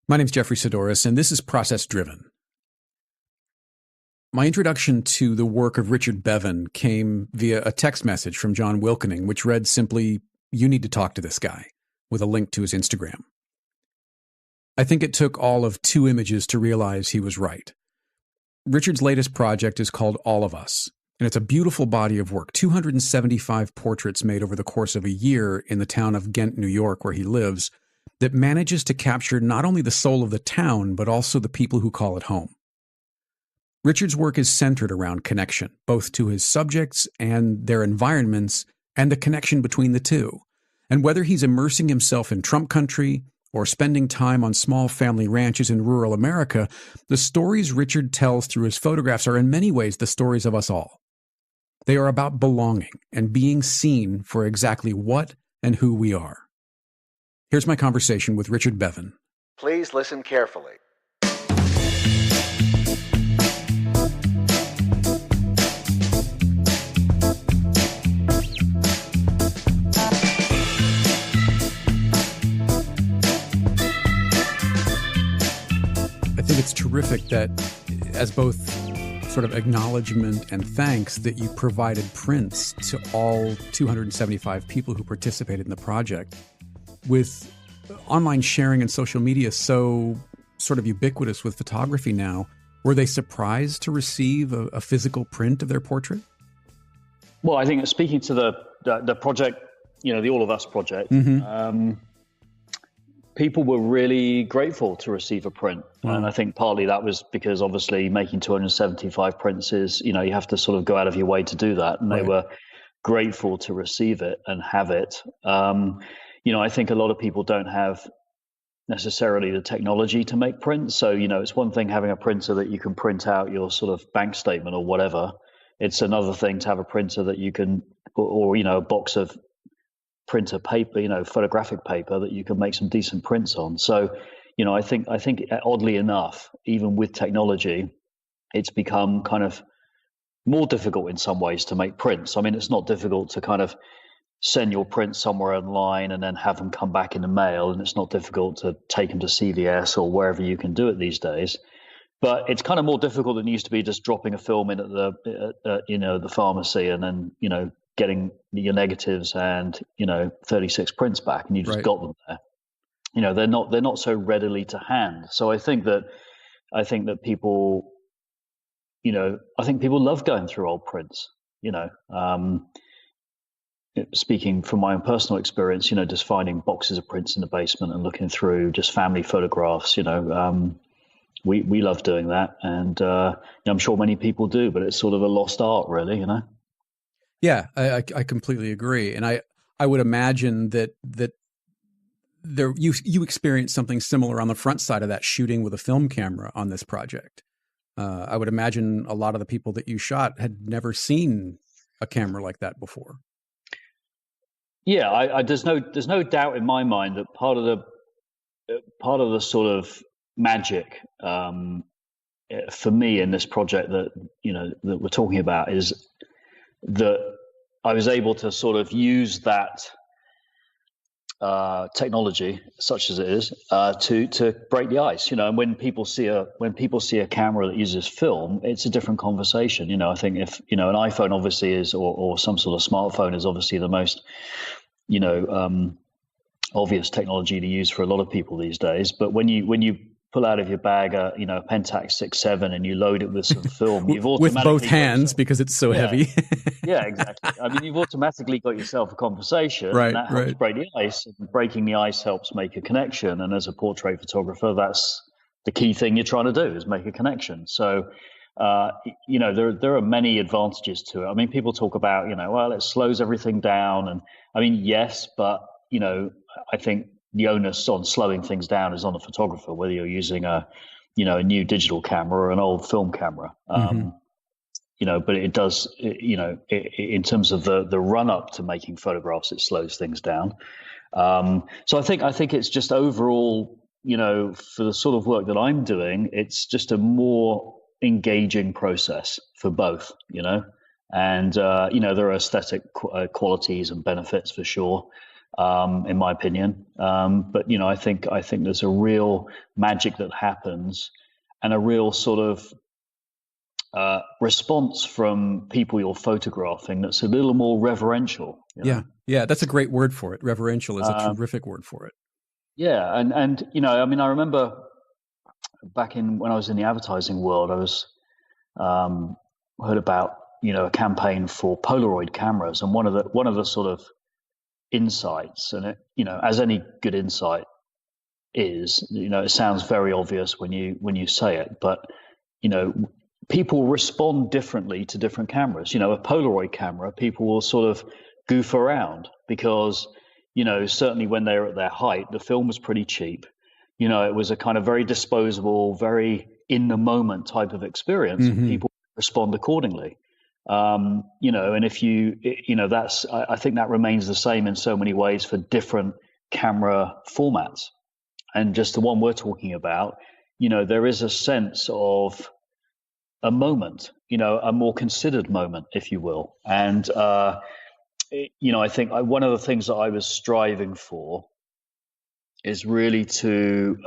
My name's Jeffrey Sidoris, and this is Process Driven. My introduction to the work of Richard Beaven came via a text message from John Wilkening, which read simply, "You need to talk to this guy," with a link to his Instagram. I think it took all of 2 images to realize he was right. Richard's latest project is called All of Us, and it's a beautiful body of work, 275 portraits made over the course of a year in the town of Ghent, New York, where he lives, that manages to capture not only the soul of the town, but also the people who call it home. Richard's work is centered around connection, both to his subjects and their environments, and the connection between the two. And whether he's immersing himself in Trump country or spending time on small family ranches in rural America, the stories Richard tells through his photographs are in many ways the stories of us all. They are about belonging and being seen for exactly what and who we are. Here's my conversation with Richard Beaven. Please listen carefully. I think it's terrific that, as both sort of acknowledgement and thanks, that you provided prints to all 275 people who participated in the project. With online sharing and social media so sort of ubiquitous with photography now, were they surprised to receive a physical print of their portrait? Well, I think speaking to the project, the All of Us project, people were really grateful to receive a print. And I think partly that was because obviously making 275 prints is, you have to sort of go out of your way to do that. And They were grateful to receive it and have it. I think a lot of people don't have necessarily the technology to make prints. So, it's one thing having a printer that you can print out your sort of bank statement or whatever. It's another thing to have a printer that you can, or a box of printer paper, photographic paper that you can make some decent prints on. So, I think oddly enough, even with technology, it's become kind of more difficult in some ways to make prints. I mean, it's not difficult to kind of send your prints somewhere online and then have them come back in the mail, and it's not difficult to take them to CVS or wherever you can do it these days. But it's kind of more difficult than it used to be just dropping a film in at the pharmacy and then getting your negatives and 36 prints back, and you just got them there. They're not so readily to hand. So I think that people, I think people love going through old prints. Speaking from my own personal experience, just finding boxes of prints in the basement and looking through just family photographs, we love doing that. And I'm sure many people do, but it's sort of a lost art, really, Yeah, I completely agree. And I would imagine that there you experienced something similar on the front side of that, shooting with a film camera on this project. I would imagine a lot of the people that you shot had never seen a camera like that before. Yeah, there's no doubt in my mind that part of the sort of magic for me in this project that that we're talking about is that I was able to sort of use that technology, such as it is, to break the ice. And when people see a camera that uses film, it's a different conversation. I think if an iPhone obviously is, or some sort of smartphone is obviously the most obvious technology to use for a lot of people these days. But when you pull out of your bag a Pentax 6.7 and you load it with some film, you've automatically with both hands because it's so heavy. Yeah, exactly. I mean, you've automatically got yourself a conversation, right? And that helps break the ice. And breaking the ice helps make a connection. And as a portrait photographer, that's the key thing you're trying to do, is make a connection. So, there are many advantages to it. I mean, people talk about, well, it slows everything down, and I mean, yes, but I think the onus on slowing things down is on the photographer, whether you're using a new digital camera or an old film camera. But it does, in terms of the run up to making photographs, it slows things down. So I think it's just overall, for the sort of work that I'm doing, it's just a more engaging process for both, and there are aesthetic qualities and benefits for sure. in my opinion. But I think there's a real magic that happens, and a real sort of response from people you're photographing that's a little more reverential. Yeah, that's a great word for it. Reverential is a terrific word for it. Yeah, and I mean, I remember back when I was in the advertising world, I was heard about a campaign for Polaroid cameras, and one of the sort of insights, and it, as any good insight is, it sounds very obvious when you say it, but people respond differently to different cameras. A Polaroid camera, people will sort of goof around because, certainly when they're at their height, the film was pretty cheap. It was a kind of very disposable, very in the moment type of experience. Mm-hmm. And people respond accordingly. And if I think that remains the same in so many ways for different camera formats. And just the one we're talking about, there is a sense of a moment, a more considered moment, if you will. And, I think one of the things that I was striving for is really to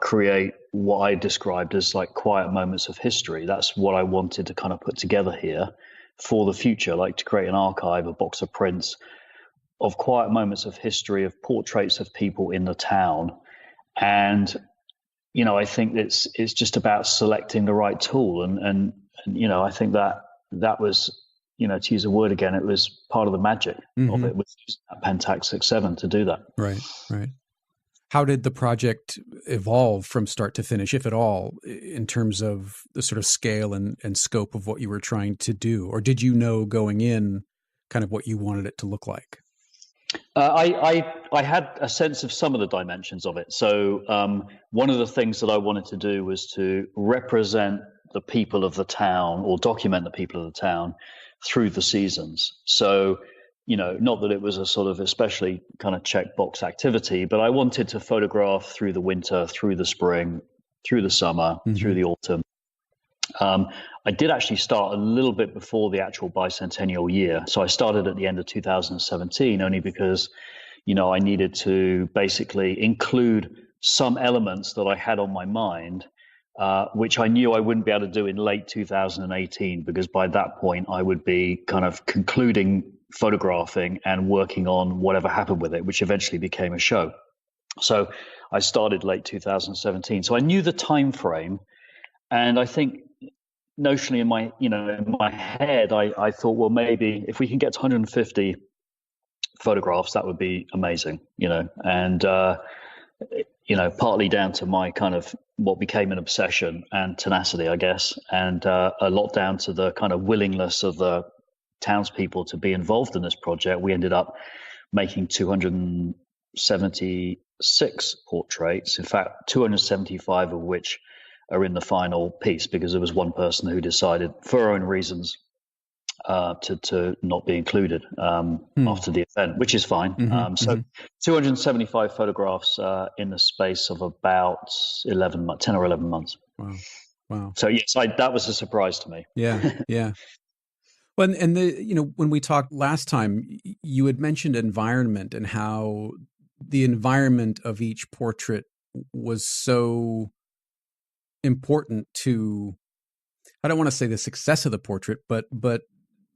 create what I described as like quiet moments of history. That's what I wanted to kind of put together here for the future, like to create an archive, a box of prints of quiet moments of history, of portraits of people in the town. And I think it's just about selecting the right tool, and I think that was, to use a word again, it was part of the magic of it, was using that Pentax 6.7 to do that. Right. How did the project evolve from start to finish, if at all, in terms of the sort of scale and scope of what you were trying to do? Or did you know going in kind of what you wanted it to look like? I had a sense of some of the dimensions of it. So one of the things that I wanted to do was to represent the people of the town, or document the people of the town through the seasons. So, not that it was a sort of especially kind of checkbox activity, but I wanted to photograph through the winter, through the spring, through the summer, through the autumn. I did actually start a little bit before the actual bicentennial year. So I started at the end of 2017, only because, I needed to basically include some elements that I had on my mind, which I knew I wouldn't be able to do in late 2018, because by that point I would be kind of concluding photographing and working on whatever happened with it, which eventually became a show. So I started late 2017. So I knew the time frame, and I think notionally in my head, I thought, well, maybe if we can get to 150 photographs, that would be amazing, and partly down to my kind of what became an obsession and tenacity, I guess, and a lot down to the kind of willingness of the townspeople to be involved in this project. We ended up making 276 portraits, in fact, 275 of which are in the final piece, because there was one person who decided, for her own reasons, to not be included after the event, which is fine. So 275 photographs in the space of about 10 or 11 months. Wow. So yes, that was a surprise to me. Yeah. Well, and when we talked last time, you had mentioned environment and how the environment of each portrait was so important to, I don't want to say the success of the portrait, but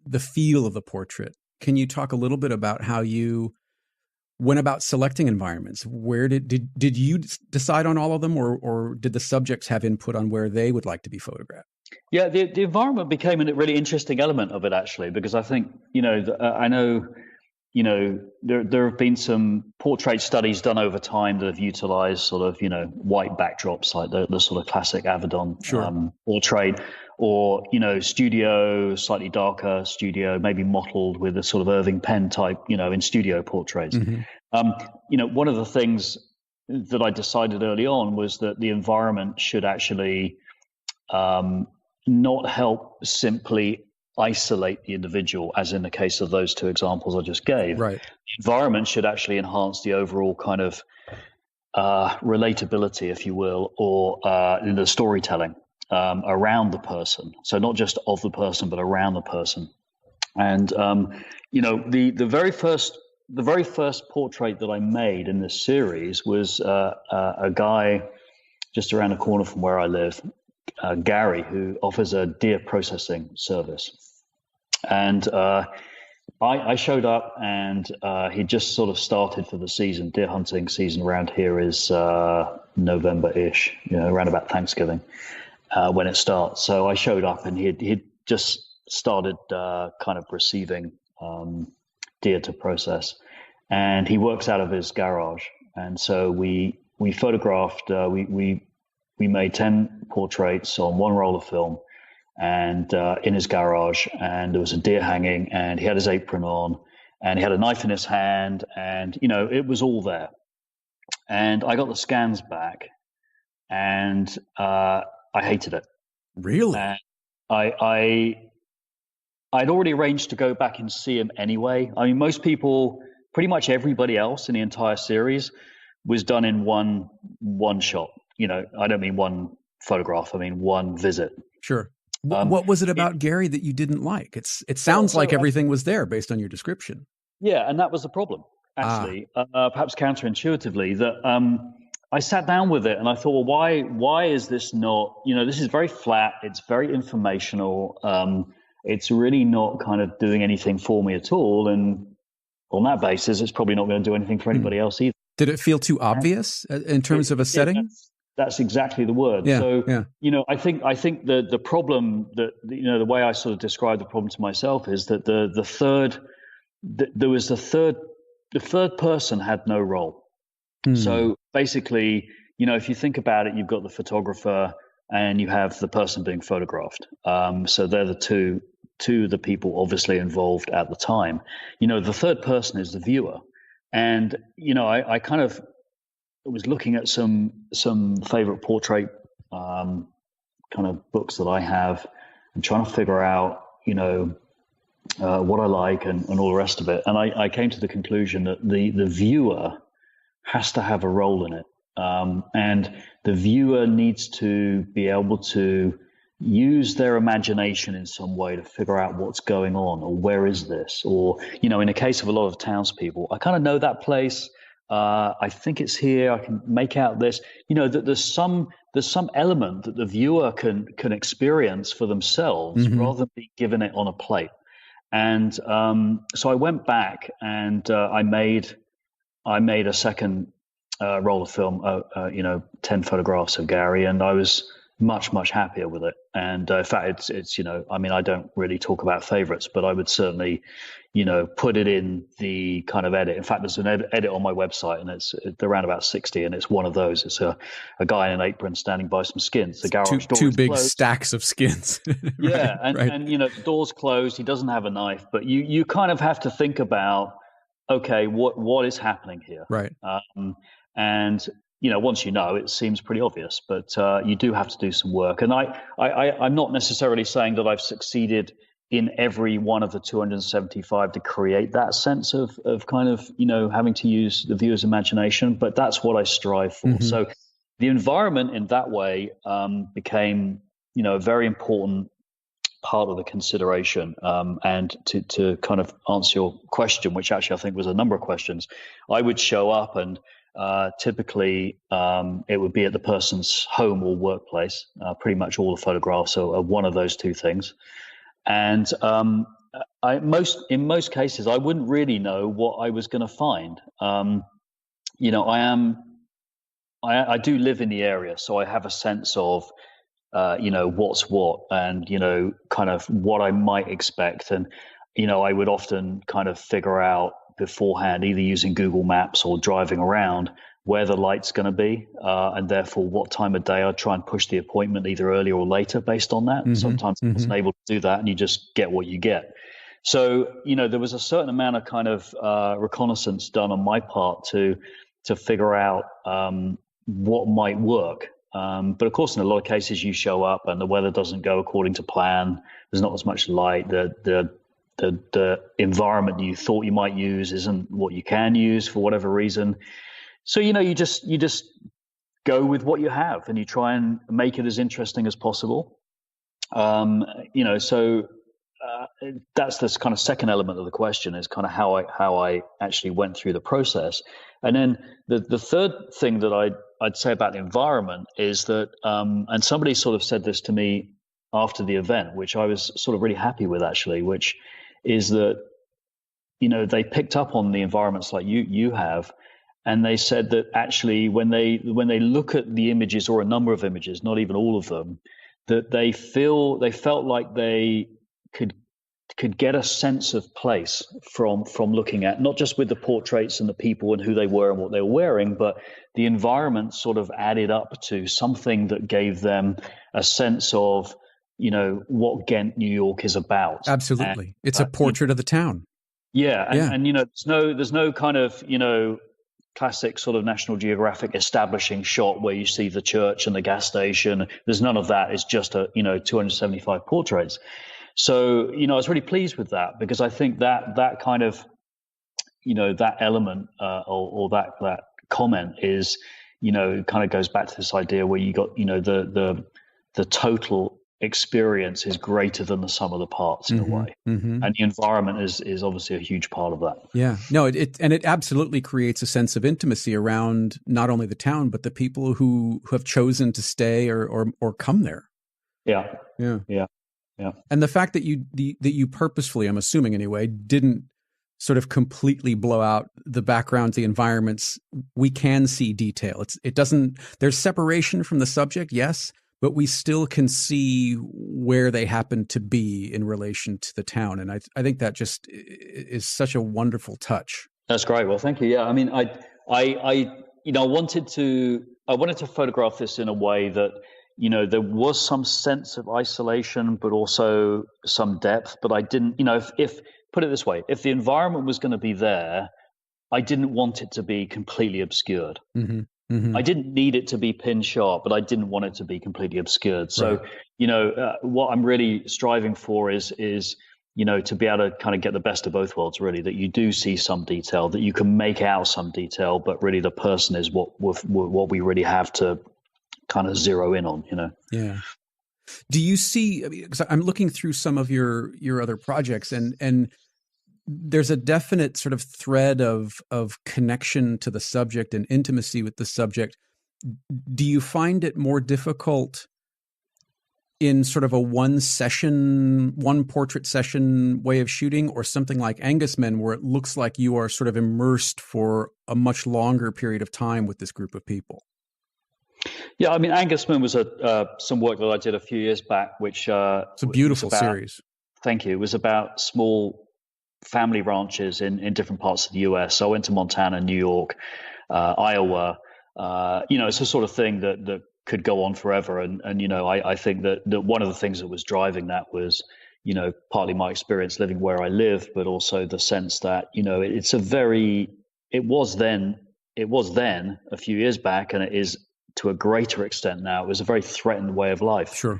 the feel of the portrait. Can you talk a little bit about how you went about selecting environments? Where did you decide on all of them, or did the subjects have input on where they would like to be photographed? Yeah, the environment became a really interesting element of it, actually, because I think, I know, there have been some portrait studies done over time that have utilized sort of, white backdrops, like the sort of classic Avedon portrait, or, studio, slightly darker studio, maybe mottled with a sort of Irving Penn type, in studio portraits. One of the things that I decided early on was that the environment should actually not help simply isolate the individual, as in the case of those two examples I just gave. Right. The environment should actually enhance the overall kind of relatability, if you will, or the storytelling around the person. So not just of the person, but around the person. And the very first the very first portrait that I made in this series was a guy just around the corner from where I live, Gary, who offers a deer processing service. And I showed up, and he just sort of started for the season. Deer hunting season around here is November-ish, around about Thanksgiving when it starts. So I showed up, and he'd just started kind of receiving deer to process, and he works out of his garage. And so we photographed, we made 10 portraits on one roll of film, and in his garage, and there was a deer hanging, and he had his apron on, and he had a knife in his hand, and it was all there. And I got the scans back, and I hated it. Really? And I'd already arranged to go back and see him anyway. I mean, most people, pretty much everybody else in the entire series was done in one shot. I don't mean one photograph. I mean one visit. Sure. What was it about Gary that you didn't like? It sounds like everything was there based on your description. Yeah, and that was the problem, actually. Perhaps counterintuitively, that I sat down with it and I thought, well, why is this not? This is very flat. It's very informational. It's really not kind of doing anything for me at all. And on that basis, it's probably not going to do anything for anybody else either. Did it feel too obvious in terms of a setting? That's exactly the word. Yeah, so, yeah. I think the problem that, the way I sort of described the problem to myself is that the third person had no role. So basically, if you think about it, you've got the photographer and you have the person being photographed. So they're the two of the people obviously involved at the time. The third person is the viewer. And, I kind of was looking at some favorite portrait kind of books that I have and trying to figure out, what I like and all the rest of it. And I came to the conclusion that the viewer has to have a role in it. And the viewer needs to be able to use their imagination in some way to figure out what's going on, or where is this? Or, in the case of a lot of townspeople, I kind of know that place. I think it's here. I can make out this. That there's some element that the viewer can experience for themselves rather than be given it on a plate. And so I went back and I made a second roll of film, 10 photographs of Gary, and I was much happier with it. And in fact, it's I don't really talk about favorites, but I would certainly put it in the kind of edit. In fact, there's an edit on my website, and it's around about 60, and it's one of those. It's a guy in an apron standing by some skins. The garage door two is big closed. Stacks of skins. Yeah, and the door's closed. He doesn't have a knife, but you kind of have to think about, okay, what is happening here? Right. And once it seems pretty obvious, but you do have to do some work. And I'm not necessarily saying that I've succeeded in every one of the 275 to create that sense of kind of, having to use the viewer's imagination, but that's what I strive for. Mm-hmm. So the environment in that way became, a very important part of the consideration. And to kind of answer your question, which actually I think was a number of questions, I would show up and typically it would be at the person's home or workplace. Pretty much all the photographs are one of those two things. And in most cases, I wouldn't really know what I was going to find. I do live in the area, so I have a sense of what's what, and kind of what I might expect. And I would often kind of figure out beforehand, either using Google Maps or driving around, where the light's going to be, and therefore what time of day I'd try and push the appointment either earlier or later based on that. Mm-hmm. Sometimes I wasn't able to do that, and you just get what you get. So, there was a certain amount of kind of reconnaissance done on my part to figure out what might work. But of course, in a lot of cases, you show up and the weather doesn't go according to plan. There's not as much light. The environment you thought you might use isn't what you can use for whatever reason. So, you just go with what you have, and you try and make it as interesting as possible. So that's this kind of second element of the question, is kind of how I actually went through the process. And then the third thing that I'd say about the environment is that, and somebody sort of said this to me after the event, which I was sort of really happy with actually, which is that, they picked up on the environments like you have, and they said that actually when they look at the images, or a number of images, not even all of them, that they felt like they could get a sense of place from looking at, not just with the portraits and the people and who they were and what they were wearing, but the environment sort of added up to something that gave them a sense of, what Ghent, New York is about. Absolutely. And, it's a portrait of the town. Yeah. And there's no kind of, classic sort of National Geographic establishing shot where you see the church and the gas station. There's none of that. It's just 275 portraits. So, I was really pleased with that, because I think that kind of, that element or that comment is, kind of goes back to this idea where you got, the total experience is greater than the sum of the parts in a way. And the environment is obviously a huge part of that. Yeah, no, it absolutely creates a sense of intimacy around not only the town, but the people who have chosen to stay or come there. Yeah. And the fact that you purposefully, I'm assuming anyway, didn't sort of completely blow out the backgrounds, the environments. We can see detail. There's separation from the subject, yes, but we still can see where they happen to be in relation to the town. And I think that just is such a wonderful touch. That's great. Well, thank you. Yeah, I mean, I wanted to photograph this in a way that, there was some sense of isolation, but also some depth. But I didn't, if put it this way, if the environment was going to be there, I didn't want it to be completely obscured. I didn't need it to be pin sharp, but I didn't want it to be completely obscured. So, right. What I'm really striving for is to be able to kind of get the best of both worlds, really, that you do see some detail, that you can make out some detail, but really the person is what we really have to kind of zero in on, Yeah. Do you see, because I'm looking through some of your other projects, and there's a definite sort of thread of connection to the subject and intimacy with the subject. Do you find it more difficult in sort of a one portrait session way of shooting, or something like Angus Men, where it looks like you are sort of immersed for a much longer period of time with this group of people? Yeah, I mean, Angus Men was some work that I did a few years back, which it's a beautiful series. Thank you. It was about small family ranches in different parts of the US. So I went to Montana, New York, Iowa. It's the sort of thing that could go on forever. And I think that one of the things that was driving that was, partly my experience living where I live, but also the sense that, it was then a few years back, and it is to a greater extent now. It was a very threatened way of life. Sure.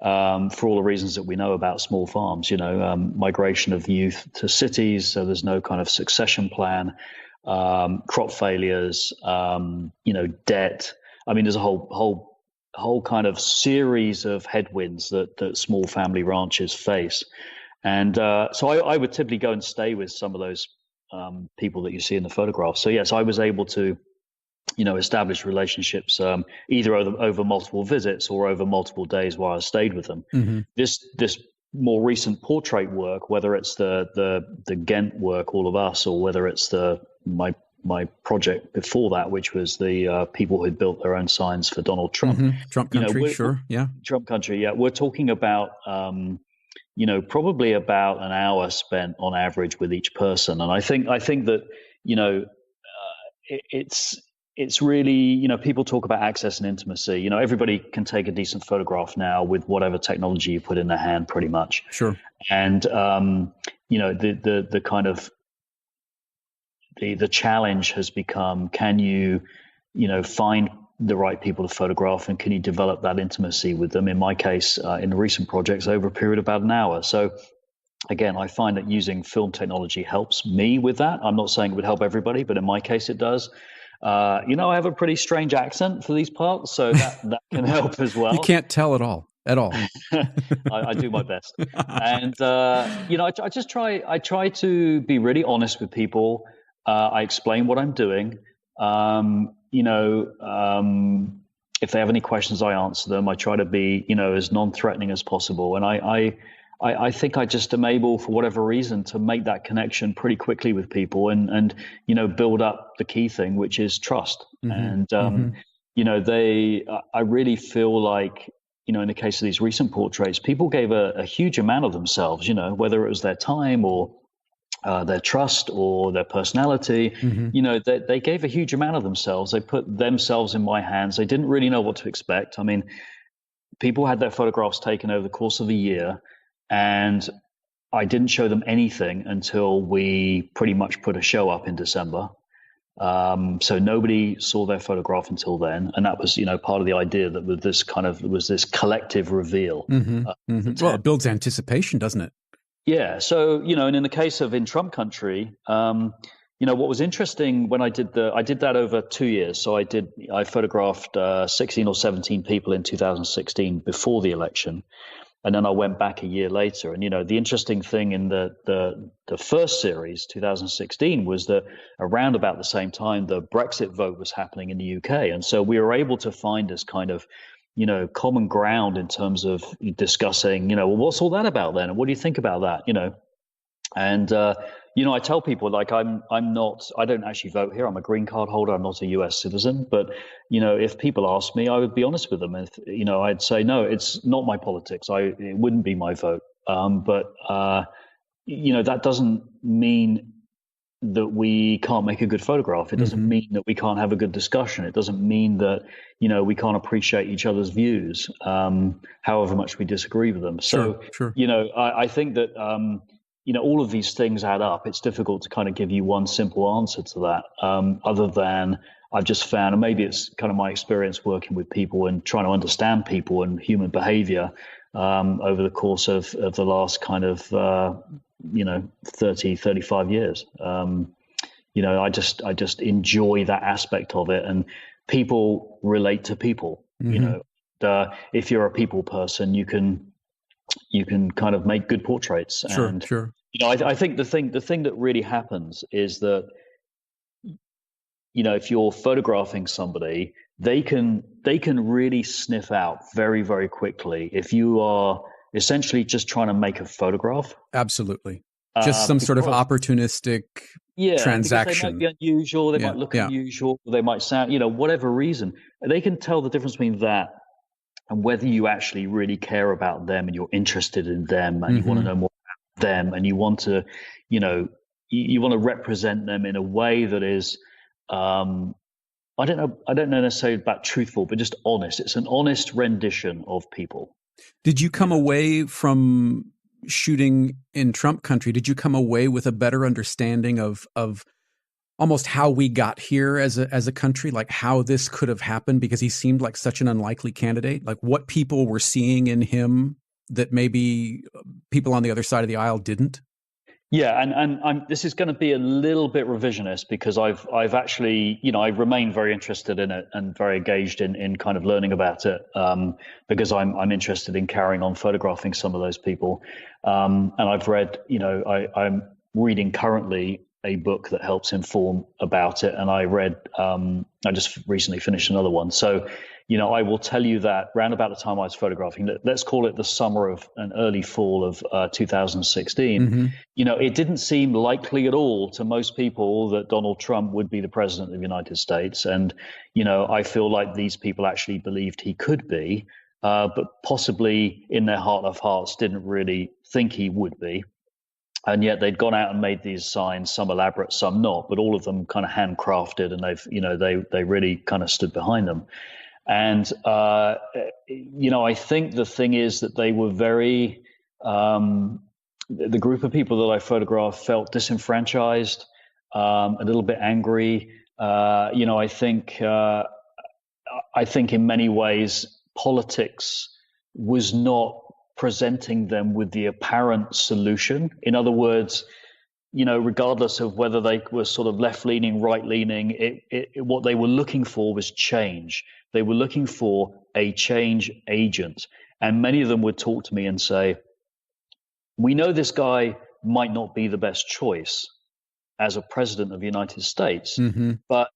For all the reasons that we know about small farms, migration of youth to cities, so there's no kind of succession plan, crop failures, debt. I mean, there's a whole kind of series of headwinds that small family ranches face. And so I would typically go and stay with some of those people that you see in the photograph. So yes, I was able to establish relationships either over multiple visits or over multiple days while I stayed with them. Mm-hmm. This more recent portrait work, whether it's the Ghent work, All of Us, or whether it's my project before that, which was the people who had built their own signs for Donald Trump. Mm-hmm. Trump country, sure, yeah. Trump country, yeah. We're talking about probably about an hour spent on average with each person, and I think that it's really, people talk about access and intimacy. Everybody can take a decent photograph now with whatever technology you put in their hand, pretty much. Sure. And the kind of the challenge has become: can you find the right people to photograph, and can you develop that intimacy with them? In my case, in the recent projects, over a period of about an hour. So again, I find that using film technology helps me with that. I'm not saying it would help everybody, but in my case, it does. I have a pretty strange accent for these parts, so that can help as well. You can't tell at all. at all. I do my best. And, I just I try to be really honest with people. I explain what I'm doing. If they have any questions, I answer them. I try to be, as non-threatening as possible. And I think I just am able, for whatever reason, to make that connection pretty quickly with people and build up the key thing, which is trust. And, I really feel like, in the case of these recent portraits, people gave a huge amount of themselves, whether it was their time or their trust or their personality. They gave a huge amount of themselves. They put themselves in my hands. They didn't really know what to expect. I mean, people had their photographs taken over the course of a year, and I didn't show them anything until we pretty much put a show up in December. So nobody saw their photograph until then, and that was, part of the idea that was this collective reveal. Well, it builds anticipation, doesn't it? Yeah. So, and in the case of In Trump Country, what was interesting when I did that over 2 years. So I photographed 16 or 17 people in 2016 before the election. And then I went back a year later. And, the interesting thing in the first series, 2016, was that around about the same time, the Brexit vote was happening in the UK. And so we were able to find this kind of, common ground in terms of discussing, well, what's all that about then? And what do you think about that? And, I tell people, like, I don't actually vote here. I'm a green card holder. I'm not a US citizen. But, if people ask me, I would be honest with them. If, I'd say, no, it's not my politics. It wouldn't be my vote. But that doesn't mean that we can't make a good photograph. It doesn't mean that we can't have a good discussion. It doesn't mean that, we can't appreciate each other's views, however much we disagree with them. So, sure. I think that, all of these things add up. It's difficult to kind of give you one simple answer to that, other than I've just found, and maybe it's kind of my experience working with people and trying to understand people and human behavior over the course of the last kind of, 30, 35 years. I just enjoy that aspect of it, and people relate to people. If you're a people person, you can kind of make good portraits. Sure. I think the thing that really happens is that, if you're photographing somebody, they can really sniff out very, very quickly if you are essentially just trying to make a photograph. Absolutely. Just some sort of opportunistic transaction. They might be unusual. They might look unusual. They might sound, whatever reason. They can tell the difference between that and whether you actually really care about them and you're interested in them and you want to know more about them and you want to, you want to represent them in a way that is, I don't know necessarily about truthful, but just honest. It's an honest rendition of people. Did you come away from shooting In Trump Country? Did you come away with a better understanding of almost how we got here as a country, like how this could have happened, because he seemed like such an unlikely candidate, like what people were seeing in him that maybe people on the other side of the aisle didn't? Yeah, and this is going to be a little bit revisionist because I've actually, I remain very interested in it and very engaged in kind of learning about it because I'm interested in carrying on photographing some of those people. And I've read, I'm reading currently a book that helps inform about it. And I just recently finished another one. So, I will tell you that round about the time I was photographing, let's call it the summer of an early fall of 2016, it didn't seem likely at all to most people that Donald Trump would be the president of the United States. And, I feel like these people actually believed he could be, but possibly in their heart of hearts didn't really think he would be. And yet they'd gone out and made these signs, some elaborate, some not, but all of them kind of handcrafted, and they really kind of stood behind them. And, I think the thing is that they were very, the group of people that I photographed felt disenfranchised, a little bit angry. I think in many ways politics was not presenting them with the apparent solution. In other words, regardless of whether they were sort of left-leaning, right-leaning, what they were looking for was change. They were looking for a change agent. And many of them would talk to me and say, we know this guy might not be the best choice as a president of the United States, but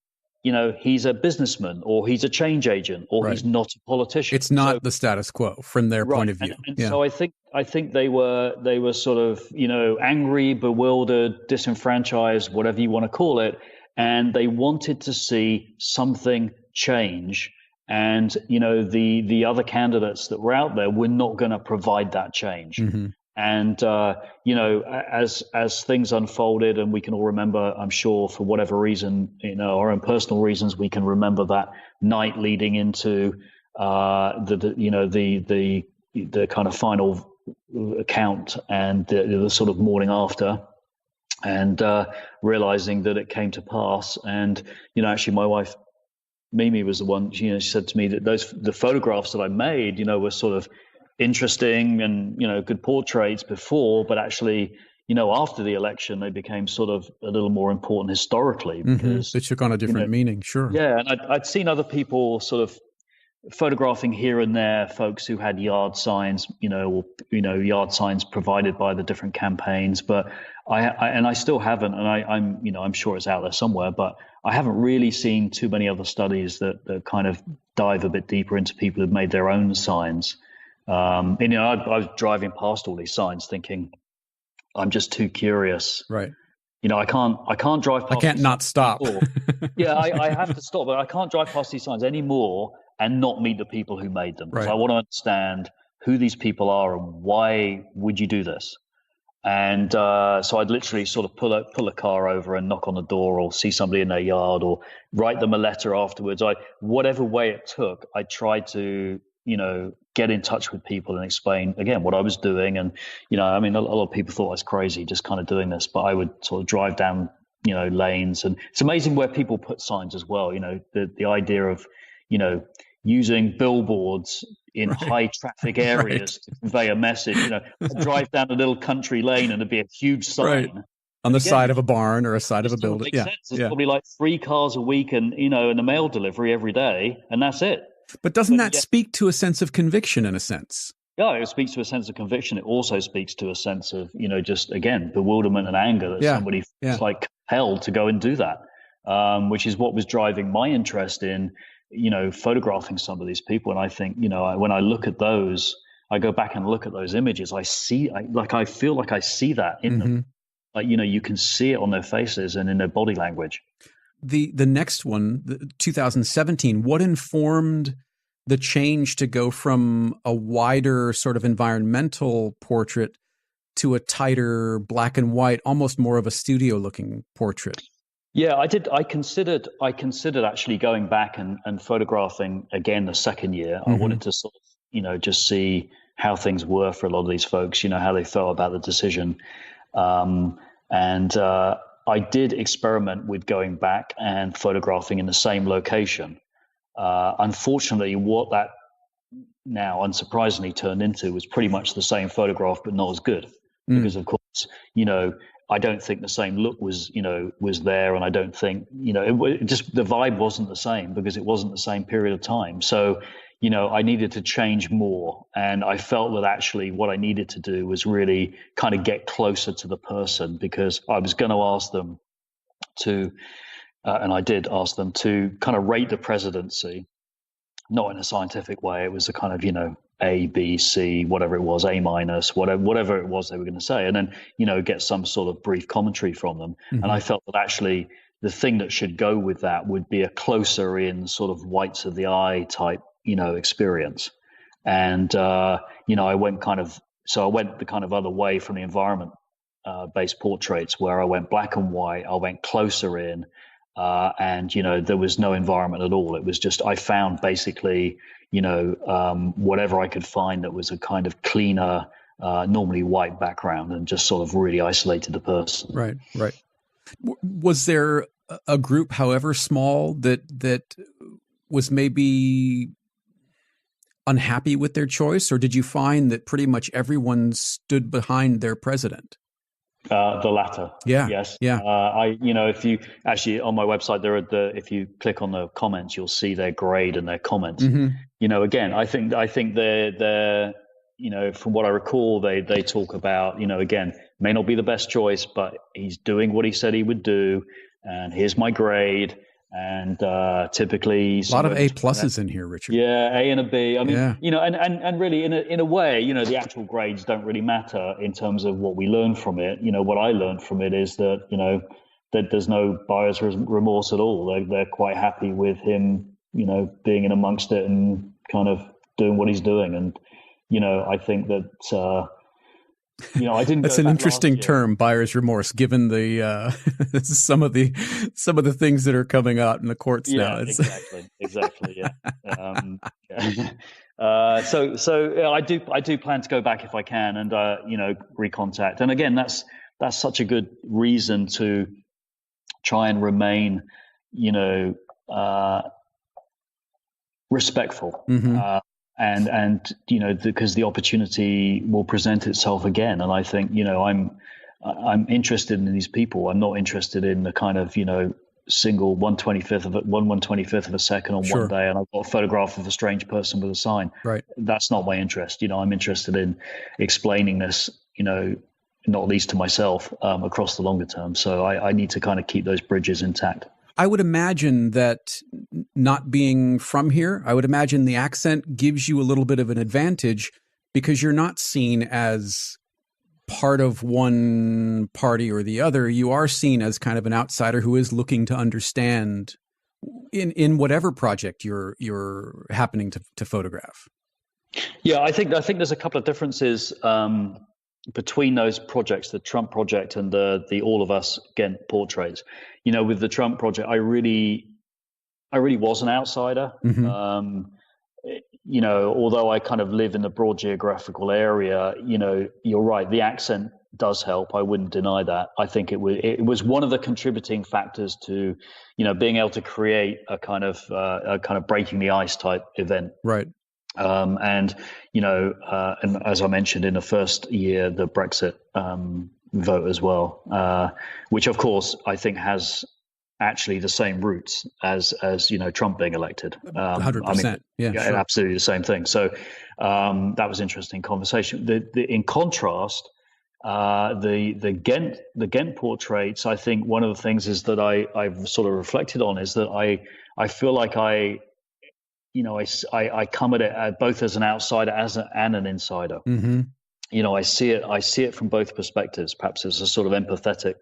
he's a businessman, or he's a change agent, or he's not a politician. It's not the status quo from their point of view. And so I think they were sort of, angry, bewildered, disenfranchised, whatever you want to call it. And they wanted to see something change. And, the other candidates that were out there were not going to provide that change. And, as things unfolded, and we can all remember, I'm sure, for whatever reason, our own personal reasons, we can remember that night leading into the kind of final account, and the sort of morning after, and realizing that it came to pass. And, actually my wife, Mimi, was the one, she said to me that the photographs that I made, were sort of interesting and, good portraits before, but actually, after the election, they became sort of a little more important historically, because they took on a different meaning. Sure. Yeah. And I'd seen other people sort of photographing here and there folks who had yard signs, yard signs provided by the different campaigns, but I still haven't, and I'm sure it's out there somewhere, but I haven't really seen too many other studies that kind of dive a bit deeper into people who've made their own signs. I was driving past all these signs thinking, I'm just too curious. Right. I can't drive past. I can't not stop. Yeah, I have to stop, but I can't drive past these signs anymore and not meet the people who made them. Because I want to understand who these people are and why would you do this? And so I'd literally sort of pull a car over and knock on the door, or see somebody in their yard, or write them a letter afterwards. Whatever way it took, I tried to, get in touch with people and explain again what I was doing. And, a lot of people thought I was crazy just kind of doing this, but I would sort of drive down, lanes. And it's amazing where people put signs as well. The idea of, using billboards in high traffic areas to convey a message. Drive down a little country lane and there'd be a huge sign on the side of a barn or a side of a building. Sense. It's probably like 3 cars a week, and and a mail delivery every day, and that's it. But doesn't that speak to a sense of conviction, in a sense? Yeah, it speaks to a sense of conviction. It also speaks to a sense of, just, again, bewilderment and anger that somebody feels like compelled to go and do that, which is what was driving my interest in, photographing some of these people. And I think, when I look at those, I go back and look at those images, I feel like I see that in them. Like, you can see it on their faces and in their body language. The next one, 2017, what informed the change to go from a wider sort of environmental portrait to a tighter black and white, almost more of a studio looking portrait? Yeah, I did. I considered actually going back and photographing again the second year. I wanted to sort of, just see how things were for a lot of these folks, how they felt about the decision. I did experiment with going back and photographing in the same location. Unfortunately, what that now unsurprisingly turned into was pretty much the same photograph, but not as good. Because of course, I don't think the same look was there. And I don't think, it just, the vibe wasn't the same because it wasn't the same period of time. So, I needed to change more. And I felt that actually what I needed to do was really kind of get closer to the person, because I was going to ask them to, and I did ask them to kind of rate the presidency, not in a scientific way. It was a kind of, A, B, C, whatever it was, A minus, whatever it was they were going to say. And then, get some sort of brief commentary from them. And I felt that actually the thing that should go with that would be a closer in sort of whites of the eye type, experience. And, I went the kind of other way from the environment based portraits, where I went black and white, I went closer in, and, there was no environment at all. It was just, I found basically, whatever I could find that was a kind of cleaner, normally white background, and just sort of really isolated the person. Right. Was there a group, however small, that was maybe unhappy with their choice, or did you find that pretty much everyone stood behind their president? The latter. Yeah. Yes. Yeah. If you actually on my website, if you click on the comments, you'll see their grade and their comments. Mm-hmm. Again, I think they're from what I recall, they talk about, again, may not be the best choice, but he's doing what he said he would do, and here's my grade. And typically, a lot of A pluses in here, Richard. Yeah, A and a B. I mean, yeah. And really, in a way, the actual grades don't really matter in terms of what we learn from it. What I learned from it is that that there's no buyer's remorse at all. They're quite happy with him, being in amongst it and kind of doing what he's doing. And I think that. I didn't. That's an interesting term, buyer's remorse, given the some of the things that are coming out in the courts now. Exactly. Yeah. So I do plan to go back if I can, and recontact. And again, that's such a good reason to try and remain, respectful. Mm-hmm. And because the opportunity will present itself again, and I think I'm interested in these people. I'm not interested in the kind of single 1/25th of a second on one day, and I've got a photograph of a strange person with a sign. Right. That's not my interest. I'm interested in explaining this. Not least to myself across the longer term. So I need to kind of keep those bridges intact. I would imagine that not being from here, I would imagine the accent gives you a little bit of an advantage because you're not seen as part of one party or the other. You are seen as kind of an outsider who is looking to understand in whatever project you're happening to photograph. Yeah, I think there's a couple of differences between those projects, the Trump project and the All of Us Ghent portraits. With the Trump project, I really was an outsider. Mm-hmm. Although I kind of live in the broad geographical area, you're right. The accent does help. I wouldn't deny that. I think it was one of the contributing factors to, being able to create a kind of breaking the ice type event. Right. And as I mentioned in the first year, the Brexit vote as well, which of course I think has actually the same roots as Trump being elected. 100%. Sure. Absolutely the same thing. So that was interesting conversation. In contrast, the Ghent portraits, I think one of the things is that I've sort of reflected on is that I feel like I come at it both as an outsider and an insider. Mm-hmm. I see it from both perspectives. Perhaps it's a sort of empathetic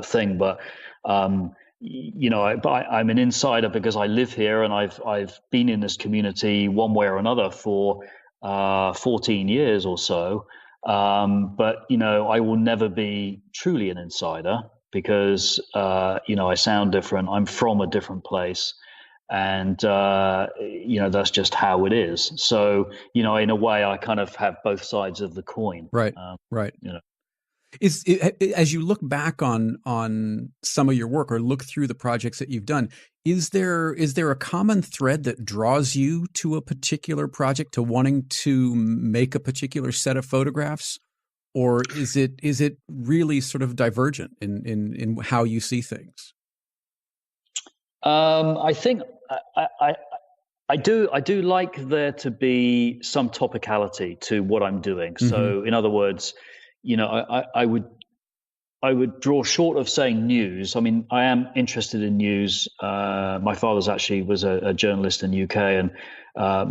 thing, but I'm an insider because I live here and I've been in this community one way or another for 14 years or so. But I will never be truly an insider because I sound different. I'm from a different place. And, that's just how it is. So, in a way, I kind of have both sides of the coin. Right. Right. As you look back on some of your work or look through the projects that you've done, is there a common thread that draws you to a particular project, to wanting to make a particular set of photographs? Or is it really sort of divergent in how you see things? I think I do like there to be some topicality to what I'm doing. Mm-hmm. So, in other words, I would draw short of saying news. I mean, I am interested in news. My father's actually was a journalist in the UK, and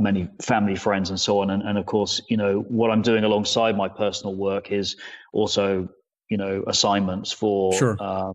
many family friends and so on. And of course, what I'm doing alongside my personal work is also assignments for, sure.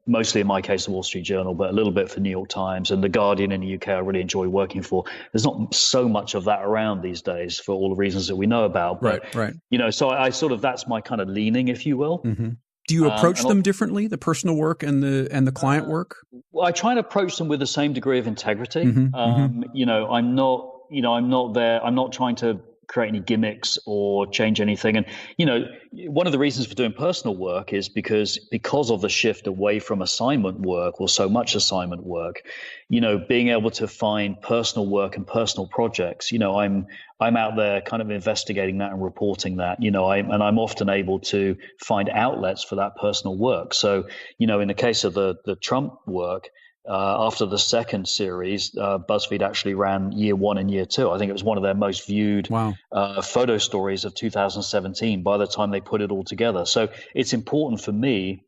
Mostly in my case, the Wall Street Journal, but a little bit for New York Times and The Guardian in the UK. I really enjoy working for. There's not so much of that around these days for all the reasons that we know about. But, right. So I sort of, that's my kind of leaning, if you will. Mm-hmm. Do you approach them differently, the personal work and the client work? Well, I try and approach them with the same degree of integrity. Mm-hmm. I'm not there. I'm not trying to create any gimmicks or change anything. And, one of the reasons for doing personal work is because of the shift away from assignment work, or so much assignment work, being able to find personal work and personal projects. I'm out there kind of investigating that and reporting that, and I'm often able to find outlets for that personal work. So, in the case of the Trump work, after the second series, BuzzFeed actually ran year 1 and year 2. I think it was one of their most viewed photo stories of 2017 by the time they put it all together. So it's important for me,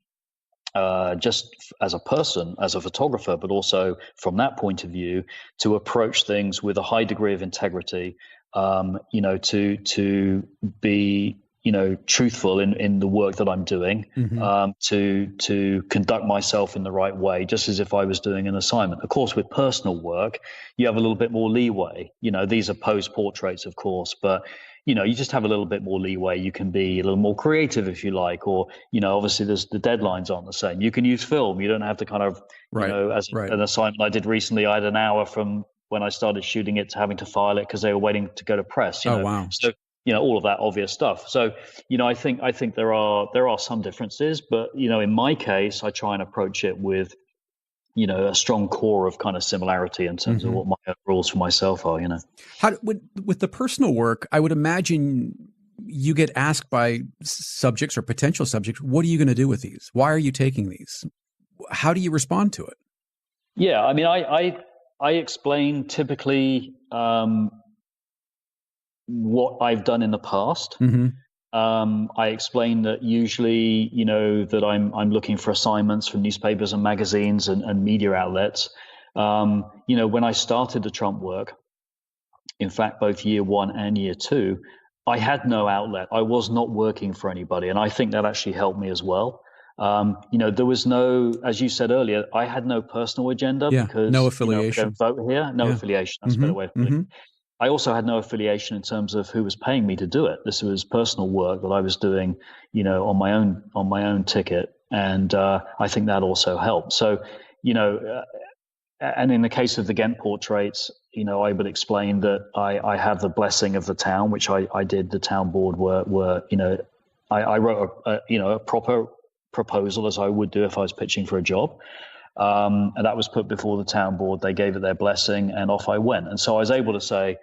just as a person, as a photographer, but also from that point of view, to approach things with a high degree of integrity, to be truthful in the work that I'm doing, to conduct myself in the right way, just as if I was doing an assignment. Of course, with personal work, you have a little bit more leeway. These are posed portraits, of course, but you just have a little bit more leeway. You can be a little more creative if you like, or obviously the deadlines aren't the same. You can use film. You don't have to kind of an assignment I did recently. I had an hour from when I started shooting it to having to file it because they were waiting to go to press. Oh, wow. So all of that obvious stuff. So, I think there are some differences, but, in my case, I try and approach it with, a strong core of kind of similarity in terms of what my rules for myself are, How, with the personal work, I would imagine you get asked by subjects or potential subjects, what are you going to do with these? Why are you taking these? How do you respond to it? Yeah, I mean, I explain typically, what I've done in the past. I explain that usually, that I'm looking for assignments from newspapers and magazines and media outlets. When I started the Trump work, in fact, both year 1 and year 2, I had no outlet. I was not working for anybody. And I think that actually helped me as well. There was no, as you said earlier, I had no personal agenda because no affiliation. I don't vote here, no affiliation. That's a better way of putting it. I also had no affiliation in terms of who was paying me to do it. This was personal work that I was doing, on my own ticket, and I think that also helped. So, and in the case of the Ghent portraits, I would explain that I have the blessing of the town, which I did. The town board were I wrote a proper proposal, as I would do if I was pitching for a job. And that was put before the town board. They gave it their blessing, and off I went. And so I was able to say,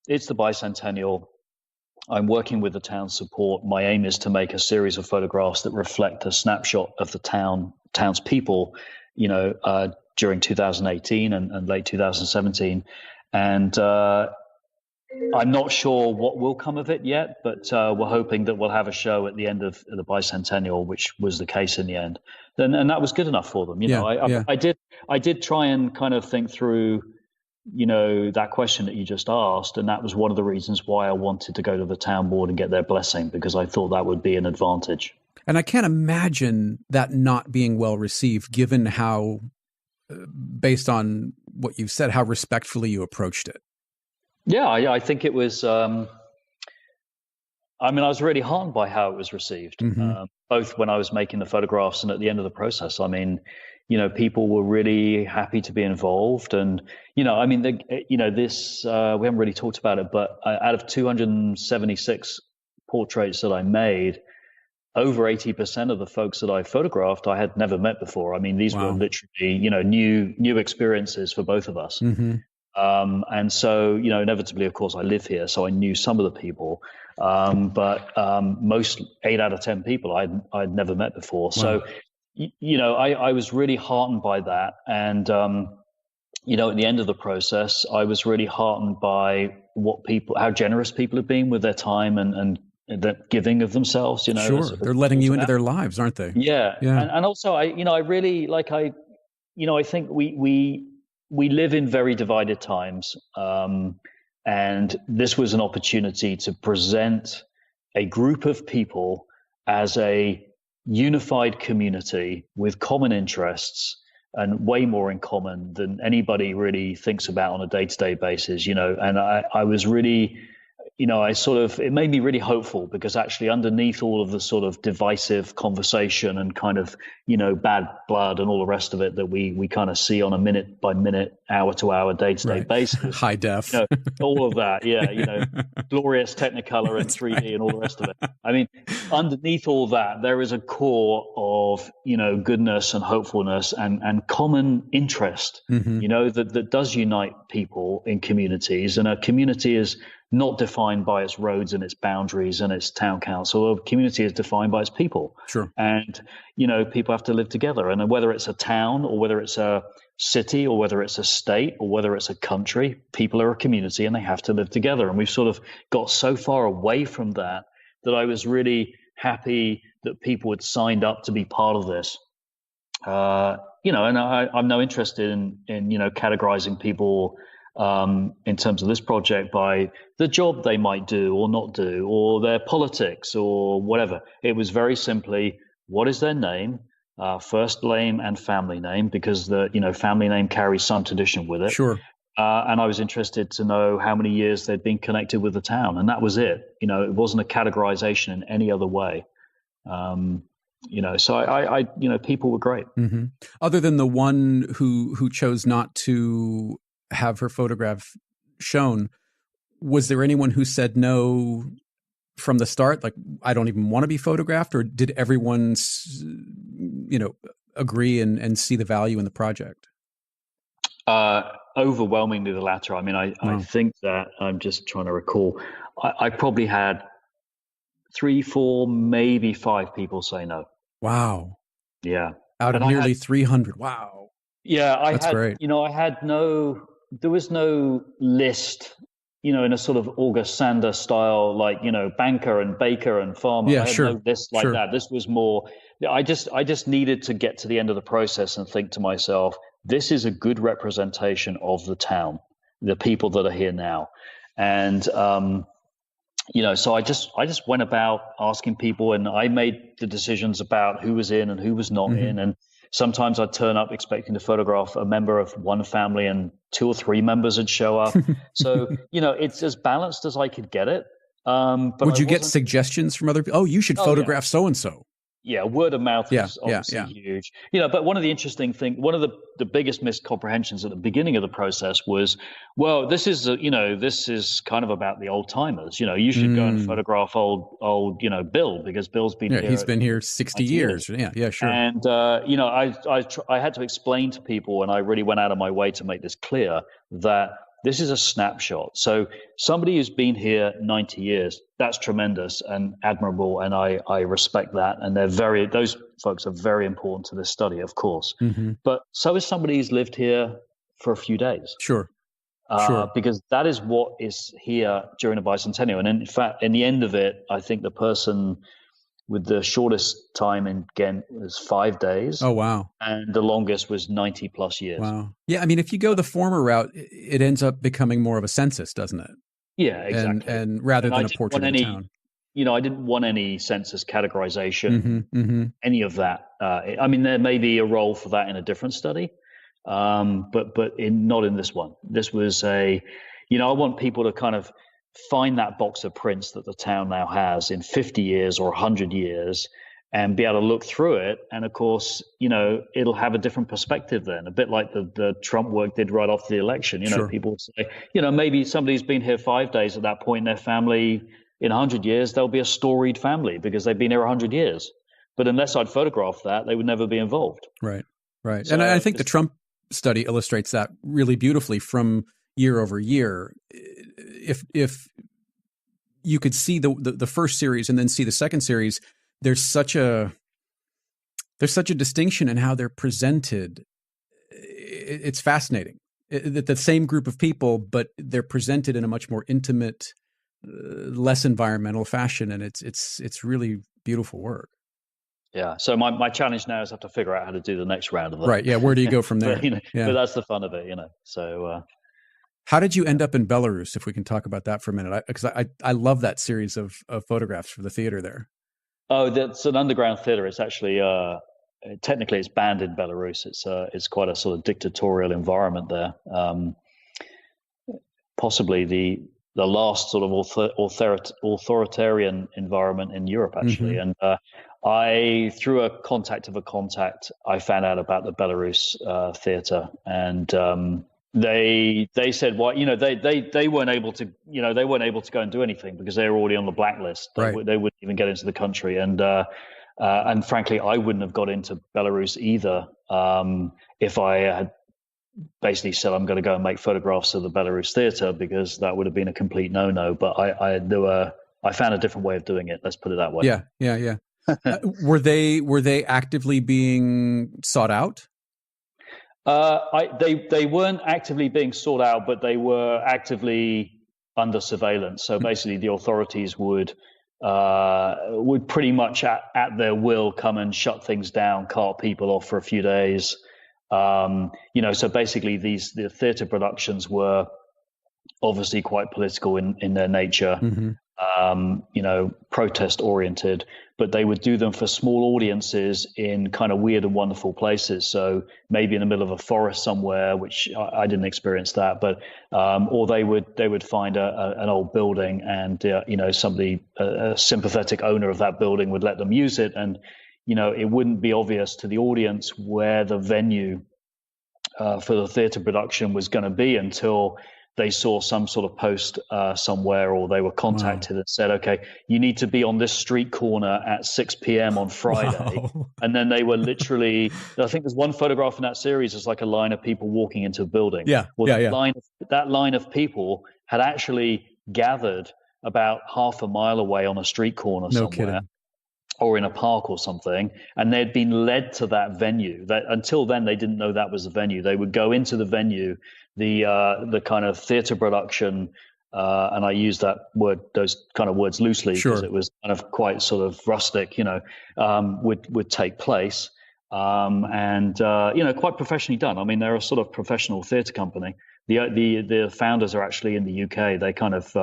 it's the bicentennial. I'm working with the town's support. My aim is to make a series of photographs that reflect a snapshot of the town's people, during 2018 and late 2017. And I'm not sure what will come of it yet, but we're hoping that we'll have a show at the end of the bicentennial, which was the case in the end. And that was good enough for them. I did try and kind of think through, that question that you just asked. And that was one of the reasons why I wanted to go to the town board and get their blessing, because I thought that would be an advantage. And I can't imagine that not being well received, given how, based on what you've said, how respectfully you approached it. Yeah, I think it was, I was really heartened by how it was received, both when I was making the photographs and at the end of the process. I mean, people were really happy to be involved. And, this, we haven't really talked about it, but out of 276 portraits that I made, over 80% of the folks that I photographed, I had never met before. I mean, these were literally, new experiences for both of us. And so, inevitably, of course, I live here, so I knew some of the people, but most 8 out of 10 people I'd never met before. Wow. So, I was really heartened by that. And, at the end of the process, I was really heartened by how generous people have been with their time and the giving of themselves. Sure, they're letting you into their lives, aren't they? Yeah. And also, I really I think we live in very divided times, and this was an opportunity to present a group of people as a unified community with common interests and way more in common than anybody really thinks about on a day-to-day basis, and I was really, it made me really hopeful, because actually underneath all of the sort of divisive conversation and kind of, bad blood and all the rest of it that we kind of see on a minute by minute, hour to hour, day to day basis. High def. All of that. Yeah. Glorious Technicolor and 3D and all the rest of it. I mean, underneath all that, there is a core of, goodness and hopefulness and common interest, that does unite people in communities. And a community is not defined by its roads and its boundaries and its town council. A community is defined by its people. Sure. And, people have to live together. And whether it's a town or whether it's a city or whether it's a state or whether it's a country, people are a community and they have to live together. And we've sort of got so far away from that I was really happy that people had signed up to be part of this. And I'm no interested in categorizing people in terms of this project by the job they might do or not do, or their politics or whatever. It was very simply, what is their name, first name and family name, because the family name carries some tradition with it. Sure. And I was interested to know how many years they'd been connected with the town, and that was it. It wasn't a categorization in any other way. So I people were great. Mm-hmm. Other than the one who chose not to have her photograph shown, was there anyone who said no from the start? Like, I don't even want to be photographed, or did everyone, agree and see the value in the project? Overwhelmingly the latter. I mean, I think that, I'm just trying to recall, I probably had 3, 4, maybe 5 people say no. Wow. Yeah. Out of nearly 300. Wow. Yeah. That's great. There was no list, in a sort of August Sander style, like, banker and baker and farmer. Yeah, I had no list like that. This was more, I just needed to get to the end of the process and think to myself, this is a good representation of the town, the people that are here now. And, so I just went about asking people, and I made the decisions about who was in and who was not in. And sometimes I'd turn up expecting to photograph a member of one family, and 2 or 3 members would show up. So, it's as balanced as I could get it. But would you get suggestions from other people? Oh, you should photograph so-and-so. Yeah, word of mouth is obviously huge. But one of the interesting things, one of the biggest miscomprehensions at the beginning of the process was, well, this is kind of about the old timers. You should go and photograph old Bill, because Bill's been here. He's been here 60 years. Yeah, sure. And I had to explain to people, and I really went out of my way to make this clear, that this is a snapshot. So somebody who's been here 90 years, that's tremendous and admirable, and I respect that. And those folks are very important to this study, of course. But so is somebody who's lived here for a few days. Sure. Because that is what is here during the bicentennial. And in fact, in the end of it, I think the person with the shortest time in Ghent was 5 days. Oh, wow. And the longest was 90 plus years. Wow. Yeah. I mean, if you go the former route, it ends up becoming more of a census, doesn't it? Yeah, exactly. And rather than a portrait of a town. I didn't want any census categorization, any of that. I mean, there may be a role for that in a different study, but not in this one. This was I want people to kind of find that box of prints that the town now has in 50 years or 100 years and be able to look through it. And of course, it'll have a different perspective then, a bit like the Trump work did right after the election. People say, maybe somebody's been here 5 days at that point in their family. In 100 years, they'll be a storied family because they've been here 100 years. But unless I'd photographed that, they would never be involved. Right. So, and I think the Trump study illustrates that really beautifully from year over year. If you could see the first series and then see the second series, there's such a distinction in how they're presented. It's fascinating. The same group of people, but they're presented in a much more intimate, less environmental fashion, and it's really beautiful work. Yeah. So my challenge now is I have to figure out how to do the next round of that. Right. Yeah. Where do you go from there? But that's the fun of it, So. How did you end up in Belarus, if we can talk about that for a minute? Because I love that series of photographs for the theater there. Oh, that's an underground theater. It's actually, technically it's banned in Belarus. It's quite a sort of dictatorial environment there. Possibly last sort of authoritarian environment in Europe, actually. Mm-hmm. And I, through a contact of a contact, I found out about the Belarus theater, and they said, well, they weren't able to, they weren't able to go and do anything because they were already on the blacklist. They wouldn't even get into the country, and frankly, I wouldn't have got into Belarus either if I had basically said I'm going to go and make photographs of the Belarus theater, because that would have been a complete no-no. But I found a different way of doing it. Let's put it that way. Yeah. Were they actively being sought out? They weren't actively being sought out, but they were actively under surveillance. So basically, the authorities would pretty much at their will come and shut things down, cart people off for a few days. So basically the theatre productions were obviously quite political in their nature, protest oriented, but they would do them for small audiences in kind of weird and wonderful places. So maybe in the middle of a forest somewhere, which I didn't experience that, but or they would find an old building, and somebody, a sympathetic owner of that building, would let them use it, and it wouldn't be obvious to the audience where the venue for the theatre production was going to be until they saw some sort of post somewhere, or they were contacted and said, okay, you need to be on this street corner at 6 p.m. on Friday. Wow. And then they were literally, I think there's one photograph in that series, it's like a line of people walking into a building. That line of people had actually gathered about half a mile away on a street corner somewhere. Kidding. Or in a park or something, and they'd been led to that venue. That until then they didn't know that was the venue. They would go into the venue, the kind of theatre production, and I use those kind of words loosely because it was kind of quite sort of rustic, would take place, and quite professionally done. I mean, they're a sort of professional theatre company. The founders are actually in the UK. They kind of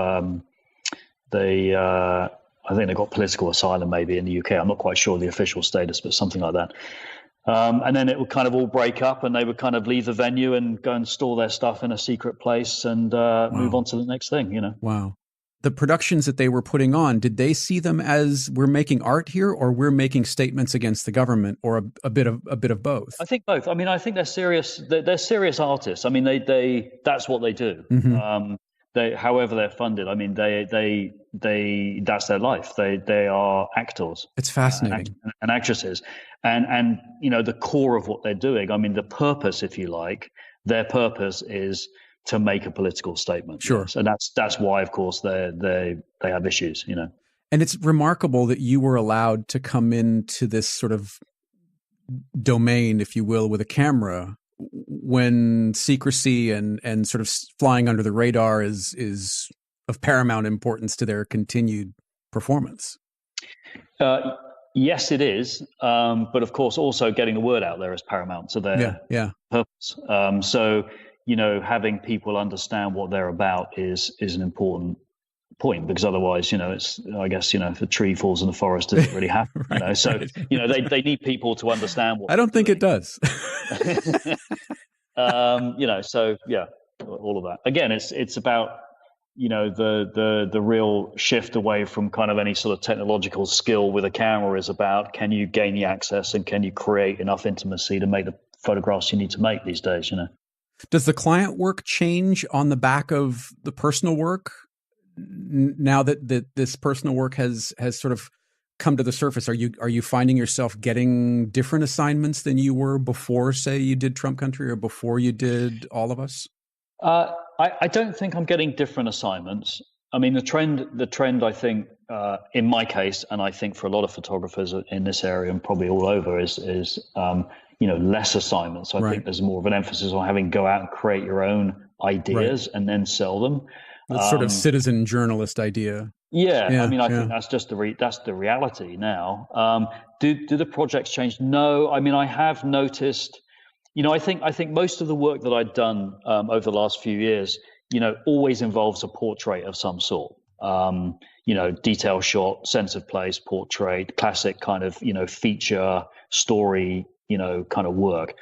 I think they got political asylum maybe in the UK. I'm not quite sure the official status, but something like that. And then it would kind of all break up, and they would kind of leave the venue and go and store their stuff in a secret place and move on to the next thing, Wow. The productions that they were putting on, did they see them as we're making art here, or we're making statements against the government, or a bit of both? I think both. I mean, I think they're serious. They're serious artists. I mean, they that's what they do. Mm-hmm. However they're funded, I mean, they that's their life. They are actors. It's fascinating. And actresses, and the core of what they're doing. I mean, the purpose, if you like, their purpose is to make a political statement. Sure. Yes. And that's why, of course, they have issues. And it's remarkable that you were allowed to come into this sort of domain, if you will, with a camera, when secrecy and sort of flying under the radar is of paramount importance to their continued performance. Yes, it is. But of course, also getting the word out there is paramount to their purpose. So, having people understand what they're about is an important point, because otherwise, it's, I guess, if a tree falls in the forest, does it really happen? Right, So, they need people to understand what. I don't think it does. So yeah, all of that. Again, it's about, the real shift away from kind of any sort of technological skill with a camera is about, can you gain the access and can you create enough intimacy to make the photographs you need to make these days, Does the client work change on the back of the personal work? Now that this personal work has sort of come to the surface, are you finding yourself getting different assignments than you were before, say, you did Trump Country or before you did All of Us? I don't think I'm getting different assignments. I mean, the trend, I think, in my case, and I think for a lot of photographers in this area and probably all over, is less assignments. So I think there's more of an emphasis on having to go out and create your own ideas and then sell them. That sort of citizen journalist idea. Yeah, I mean, I think that's just that's the reality now. Do the projects change? No, I mean, I have noticed. I think most of the work that I'd done over the last few years, always involves a portrait of some sort. Detail shot, sense of place, portrait, classic kind of feature story, kind of work.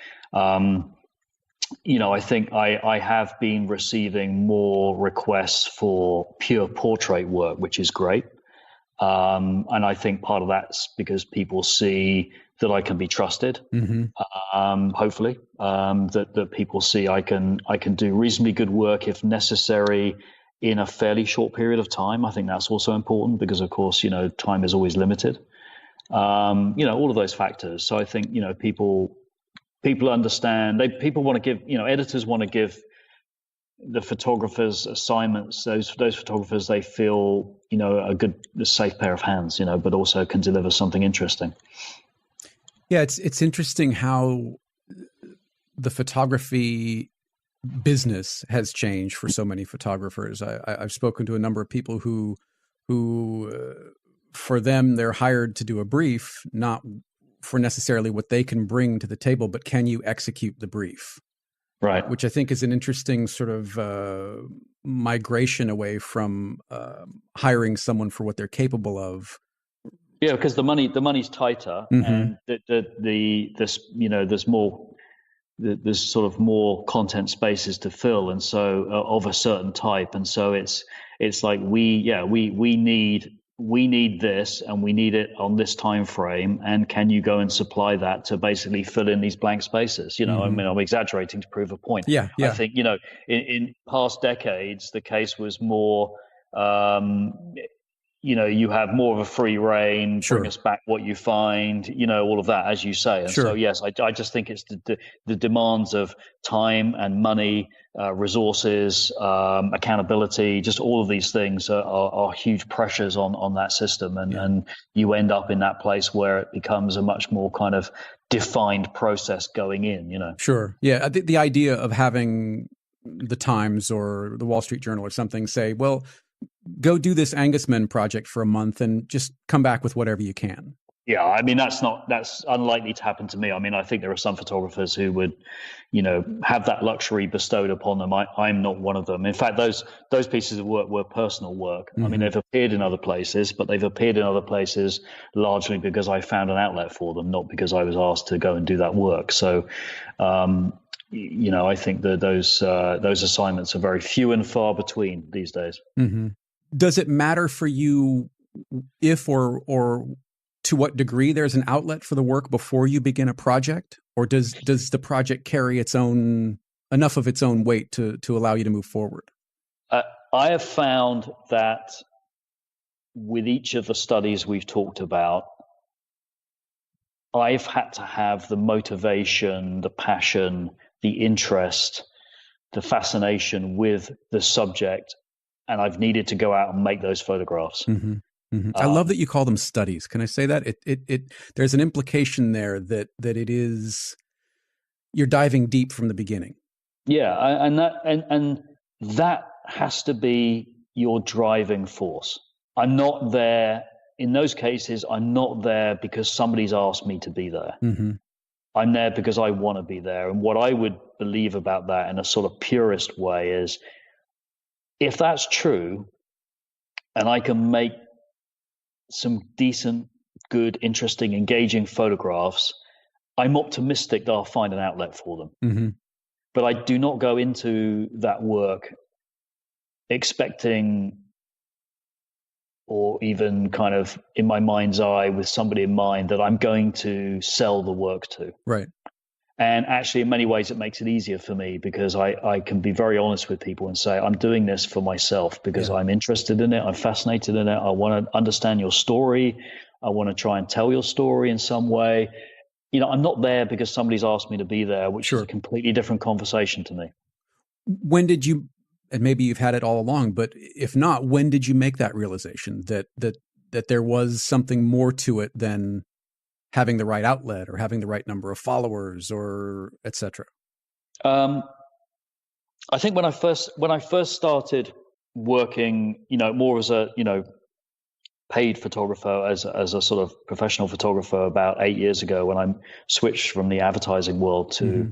I think I have been receiving more requests for pure portrait work, which is great. And I think part of that's because people see that I can be trusted. Hopefully, that people see I can do reasonably good work if necessary in a fairly short period of time. I think that's also important because, of course, time is always limited. All of those factors. So I think people understand. People want to give. Editors want to give the photographers assignments. Those photographers they feel a safe pair of hands. But also can deliver something interesting. Yeah, it's interesting how the photography business has changed for so many photographers. I've spoken to a number of people who for them, they're hired to do a brief, not for necessarily what they can bring to the table, but can you execute the brief? Right. Which I think is an interesting sort of migration away from hiring someone for what they're capable of. Yeah, because the money's tighter, and there's sort of more content spaces to fill, and so of a certain type, and so it's like we need this, and we need it on this time frame, and can you go and supply that to basically fill in these blank spaces? I mean, I'm exaggerating to prove a point. Yeah. I think in past decades the case was more. You have more of a free reign, Sure. bring us back what you find, all of that, as you say. And Sure. so, yes, I just think it's the demands of time and money, resources, accountability, just all of these things are huge pressures on that system. And you end up in that place where it becomes a much more kind of defined process going in, Sure. Yeah. The idea of having the Times or the Wall Street Journal or something say, well, go do this Angus Men project for a month and just come back with whatever you can. Yeah, I mean that's unlikely to happen to me. I mean, I think there are some photographers who would, have that luxury bestowed upon them. I'm not one of them. In fact, those pieces of work were personal work. I mean, they've appeared in other places, but they've appeared in other places largely because I found an outlet for them, not because I was asked to go and do that work. So, I think that those assignments are very few and far between these days. Does it matter for you if or to what degree there's an outlet for the work before you begin a project, or does the project carry enough of its own weight to allow you to move forward? I have found that with each of the studies we've talked about, I've had to have the motivation, the passion, the interest, the fascination with the subject, and I've needed to go out and make those photographs. I love that you call them studies. Can I say that? There's an implication there that it is, you're diving deep from the beginning. Yeah, and that has to be your driving force. I'm not there in those cases. I'm not there because somebody's asked me to be there. I'm there because I want to be there. And what I would believe about that in a sort of purist way is, if that's true, and I can make some decent, good, interesting, engaging photographs, I'm optimistic that I'll find an outlet for them. But I do not go into that work expecting, or even kind of in my mind's eye with somebody in mind, that I'm going to sell the work to. Right. And actually, in many ways, it makes it easier for me because I can be very honest with people and say, I'm doing this for myself because I'm interested in it. I'm fascinated in it. I want to understand your story. I want to try and tell your story in some way. I'm not there because somebody's asked me to be there, which is a completely different conversation to me. When did you, and maybe you've had it all along, but if not, when did you make that realization that there was something more to it than having the right outlet or having the right number of followers or et cetera? I think when I first started working, more as a, paid photographer, as a sort of professional photographer about 8 years ago, when I switched from the advertising world to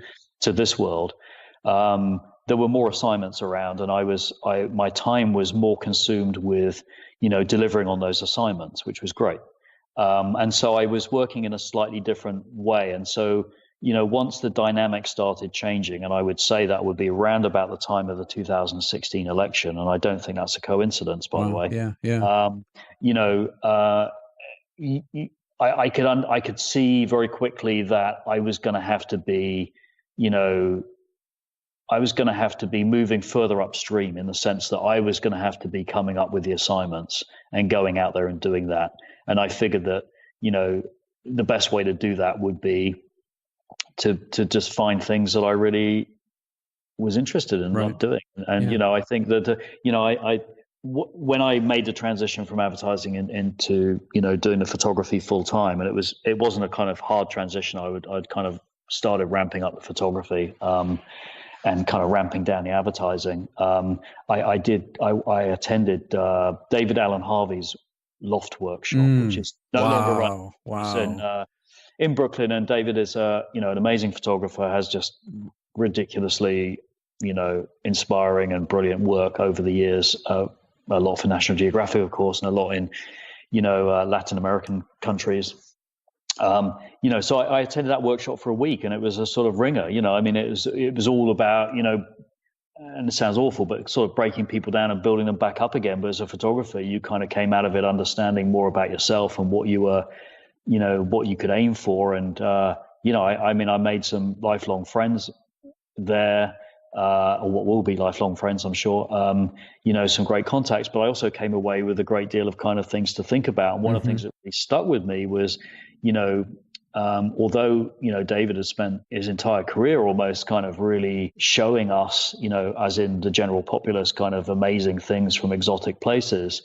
this world, there were more assignments around, and my time was more consumed with, delivering on those assignments, which was great. And so I was working in a slightly different way. And so, once the dynamic started changing, and I would say that would be around about the time of the 2016 election, and I don't think that's a coincidence, by the way. Yeah, yeah. I could see very quickly that I was going to have to be, moving further upstream, in the sense that I was going to have to be coming up with the assignments and going out there and doing that. And I figured that, the best way to do that would be to just find things that I really was interested in not doing. And, I think that, when I made the transition from advertising into, doing the photography full time, and it wasn't a kind of hard transition. I'd kind of started ramping up the photography, and kind of ramping down the advertising. I attended David Allen Harvey's Loft Workshop, which is no longer run. Wow. In Brooklyn, and David is an amazing photographer, has just ridiculously inspiring and brilliant work over the years. A lot for National Geographic, of course, and a lot in Latin American countries. So I attended that workshop for a week, and it was a sort of ringer. It was all about and it sounds awful, but sort of breaking people down and building them back up again. But as a photographer, you kind of came out of it understanding more about yourself and what you were, what you could aim for. And, I made some lifelong friends there, or what will be lifelong friends, I'm sure, some great contacts, but I also came away with a great deal of kind of things to think about. And one of the things that really stuck with me was, although, David had spent his entire career almost kind of really showing us, as in the general populace, kind of amazing things from exotic places,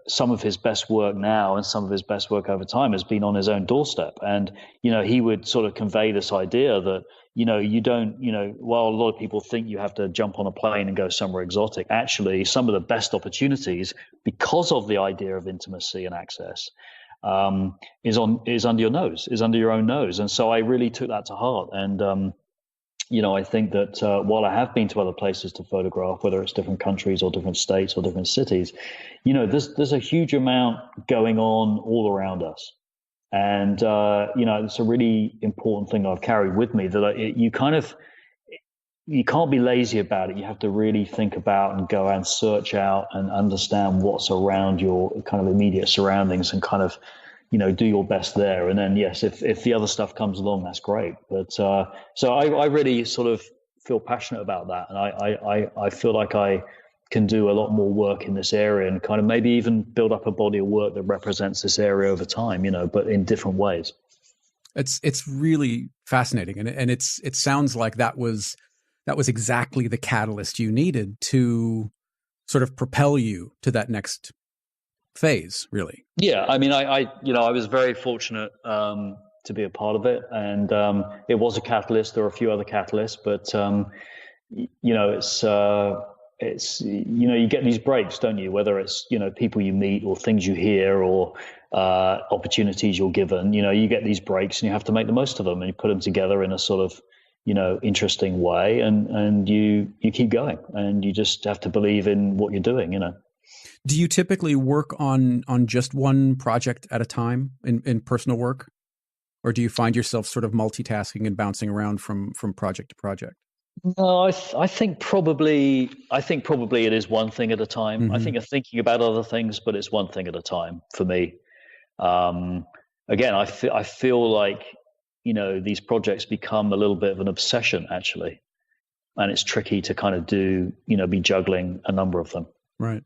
some of his best work now and some of his best work over time has been on his own doorstep. And, he would sort of convey this idea that, you don't, while a lot of people think you have to jump on a plane and go somewhere exotic, actually some of the best opportunities, because of the idea of intimacy and access, is under your nose, is under your own nose. And so I really took that to heart. And, I think that while I have been to other places to photograph, whether it's different countries or different states or different cities, there's a huge amount going on all around us. And, it's a really important thing I've carried with me, that you can't be lazy about it. You have to really think about and go and search out and understand what's around your kind of immediate surroundings, and kind of, do your best there. And then, yes, if the other stuff comes along, that's great. But so I really sort of feel passionate about that. And I feel like I can do a lot more work in this area, and kind of maybe even build up a body of work that represents this area over time, but in different ways. It's really fascinating. And it sounds like that was exactly the catalyst you needed to sort of propel you to that next phase, really. Yeah. I was very fortunate to be a part of it. And it was a catalyst. There are a few other catalysts, but, it's you get these breaks, don't you? Whether it's, people you meet or things you hear or opportunities you're given, you get these breaks and you have to make the most of them, and you put them together in a sort of, interesting way, and you keep going, and you just have to believe in what you're doing, Do you typically work on just one project at a time in personal work, or do you find yourself sort of multitasking and bouncing around from project to project? No, I think probably it is one thing at a time. Mm-hmm. I think you're thinking about other things, but it's one thing at a time for me. Again, I feel like, these projects become a little bit of an obsession, actually, and it's tricky to kind of be juggling a number of them. Right.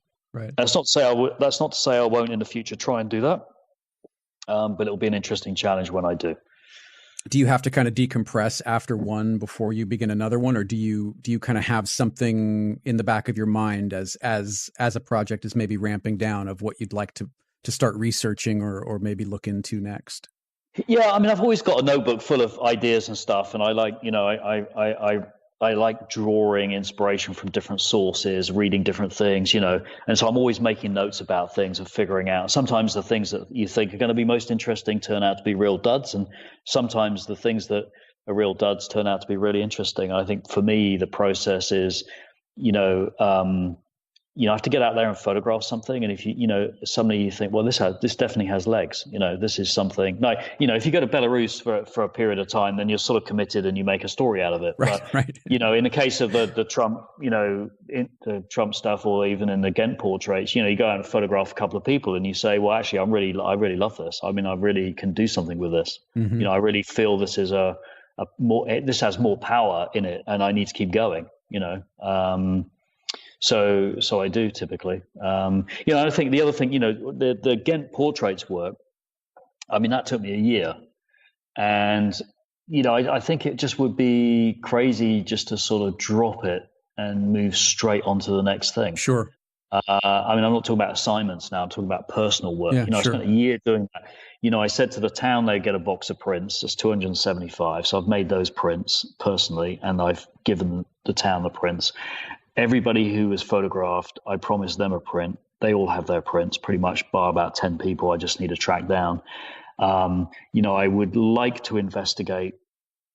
That's not to say I won't in the future try and do that, but it'll be an interesting challenge when I do. Do you have to kind of decompress after one before you begin another one, or do you kind of have something in the back of your mind as a project is maybe ramping down of what you'd like to start researching or maybe look into next? Yeah, I've always got a notebook full of ideas and stuff, and I like, I like drawing inspiration from different sources, reading different things, and so I'm always making notes about things and figuring out. Sometimes the things that you think are going to be most interesting turn out to be real duds, and sometimes the things that are real duds turn out to be really interesting. I think for me, the process is, I have to get out there and photograph something. And if suddenly you think, well, this definitely has legs. This is something. Like, if you go to Belarus for a period of time, then you're sort of committed and you make a story out of it. Right, but, right. In the case of the Trump, the Trump stuff, or even in the Ghent portraits, you go out and photograph a couple of people, and you say, well, actually, I really love this. I mean, I really can do something with this. Mm-hmm. I really feel this is this has more power in it, and I need to keep going. So I do typically. I think the other thing, the Ghent portraits work. I mean, that took me a year, and I think it just would be crazy just to sort of drop it and move straight on to the next thing. Sure. I mean, I'm not talking about assignments now. I'm talking about personal work. Yeah, I spent a year doing that. I said to the town they'd get a box of prints. It's 275. So I've made those prints personally, and I've given the town the prints. Everybody who was photographed, I promised them a print. They all have their prints, pretty much, bar about 10 people I just need to track down. I would like to investigate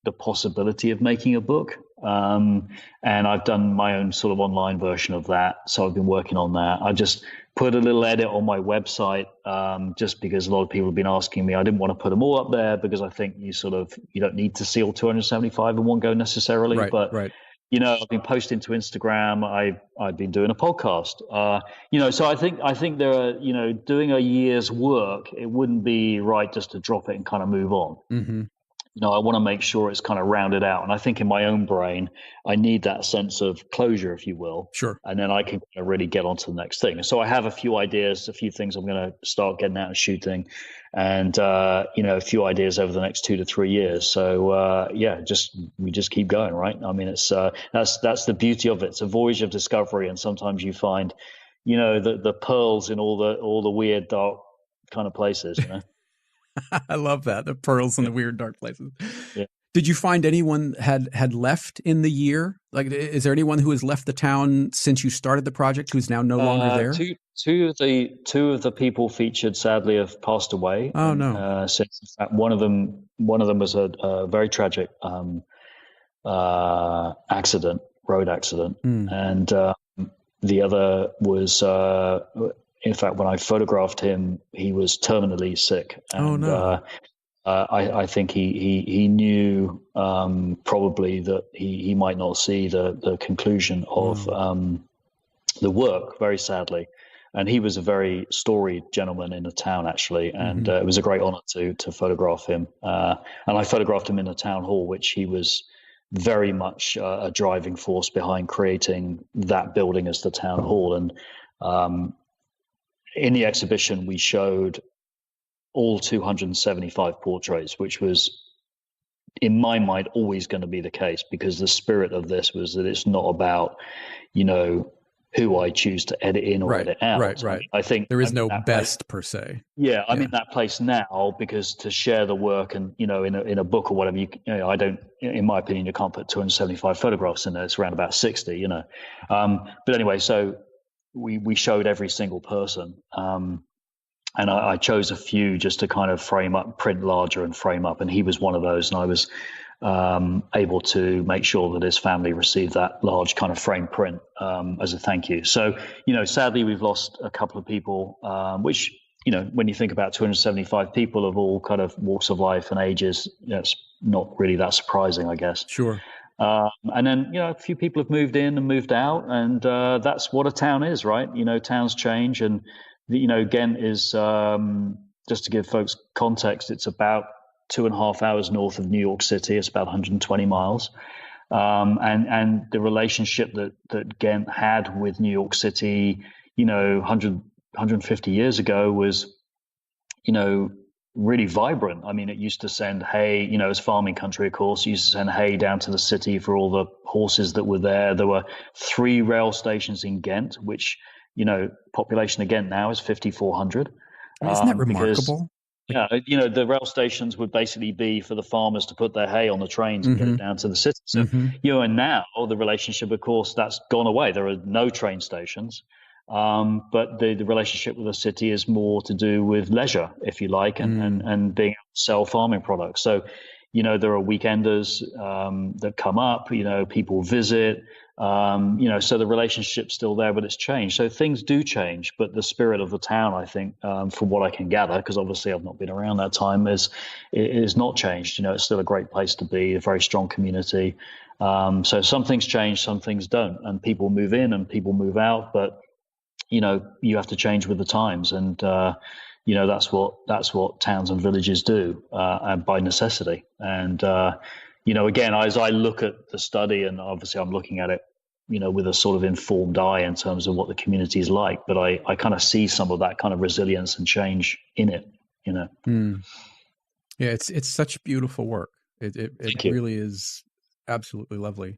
the possibility of making a book. And I've done my own sort of online version of that. So I've been working on that. I just put a little edit on my website, just because a lot of people have been asking me. I didn't want to put them all up there because I think you don't need to see all 275 in one go necessarily. Right, but right. I've been posting to Instagram. I've been doing a podcast. So I think there are, doing a year's work, it wouldn't be right just to drop it and kind of move on. Mm-hmm. I want to make sure it's kind of rounded out. And I think in my own brain, I need that sense of closure, if you will. Sure. And then I can really get on to the next thing. So I have a few ideas, a few things I'm going to start getting out and shooting, and a few ideas over the next 2 to 3 years. So we just keep going, right? I mean, it's that's the beauty of it. It's a voyage of discovery, and sometimes you find, the pearls in all the weird, dark kind of places. I love that. The pearls in the weird, dark places. Yeah. Did you find anyone had left in the year? Like, is there anyone who has left the town since you started the project who's now no longer there? Two of the people featured sadly have passed away. Oh, no. Since, in fact, one of them was a very tragic road accident, and the other was. In fact, when I photographed him, he was terminally sick. And, oh, no. I think he knew probably that he might not see the conclusion of the work, very sadly. And he was a very storied gentleman in the town, actually. And it was a great honor to photograph him. And I photographed him in the town hall, which he was very much a driving force behind creating that building as the town hall. And in the exhibition, we showed all 275 portraits, which was, in my mind, always going to be the case, because the spirit of this was that it's not about, who I choose to edit in or edit out. Right. I think there is no best per se. Yeah, I'm in that place now because to share the work and, in a book or whatever, I don't, in my opinion, you can't put 275 photographs in there. It's around about 60, But anyway, so we showed every single person. And I chose a few just to kind of print larger and frame up. And he was one of those. And I was able to make sure that his family received that large kind of frame print as a thank you. So, sadly, we've lost a couple of people, which, when you think about 275 people of all kind of walks of life and ages, it's not really that surprising, I guess. Sure. And then, a few people have moved in and moved out, and that's what a town is, right? Towns change, and Ghent is, just to give folks context, it's about 2.5 hours north of New York City. It's about 120 miles. And the relationship that Ghent had with New York City, 150 years ago was, really vibrant. I mean, it used to send hay, it's farming country, of course. It used to send hay down to the city for all the horses that were there. There were 3 rail stations in Ghent, which, population of Ghent now is 5,400. Isn't that remarkable? The rail stations would basically be for the farmers to put their hay on the trains and get it down to the city. So, and now the relationship, of course, that's gone away. There are no train stations. But the relationship with the city is more to do with leisure, if you like, and being able to sell farming products. So, there are weekenders that come up, people visit. So the relationship's still there, but it's changed. So things do change, but the spirit of the town, I think, from what I can gather, because obviously I've not been around that time, is not changed. It's still a great place to be, a very strong community. So some things change, some things don't, and people move in and people move out, but you have to change with the times, and that's what towns and villages do, and by necessity. And again, as I look at the study, and obviously I'm looking at it, with a sort of informed eye in terms of what the community is like, but I kind of see some of that kind of resilience and change in it. Yeah, it's such beautiful work. It really is absolutely lovely.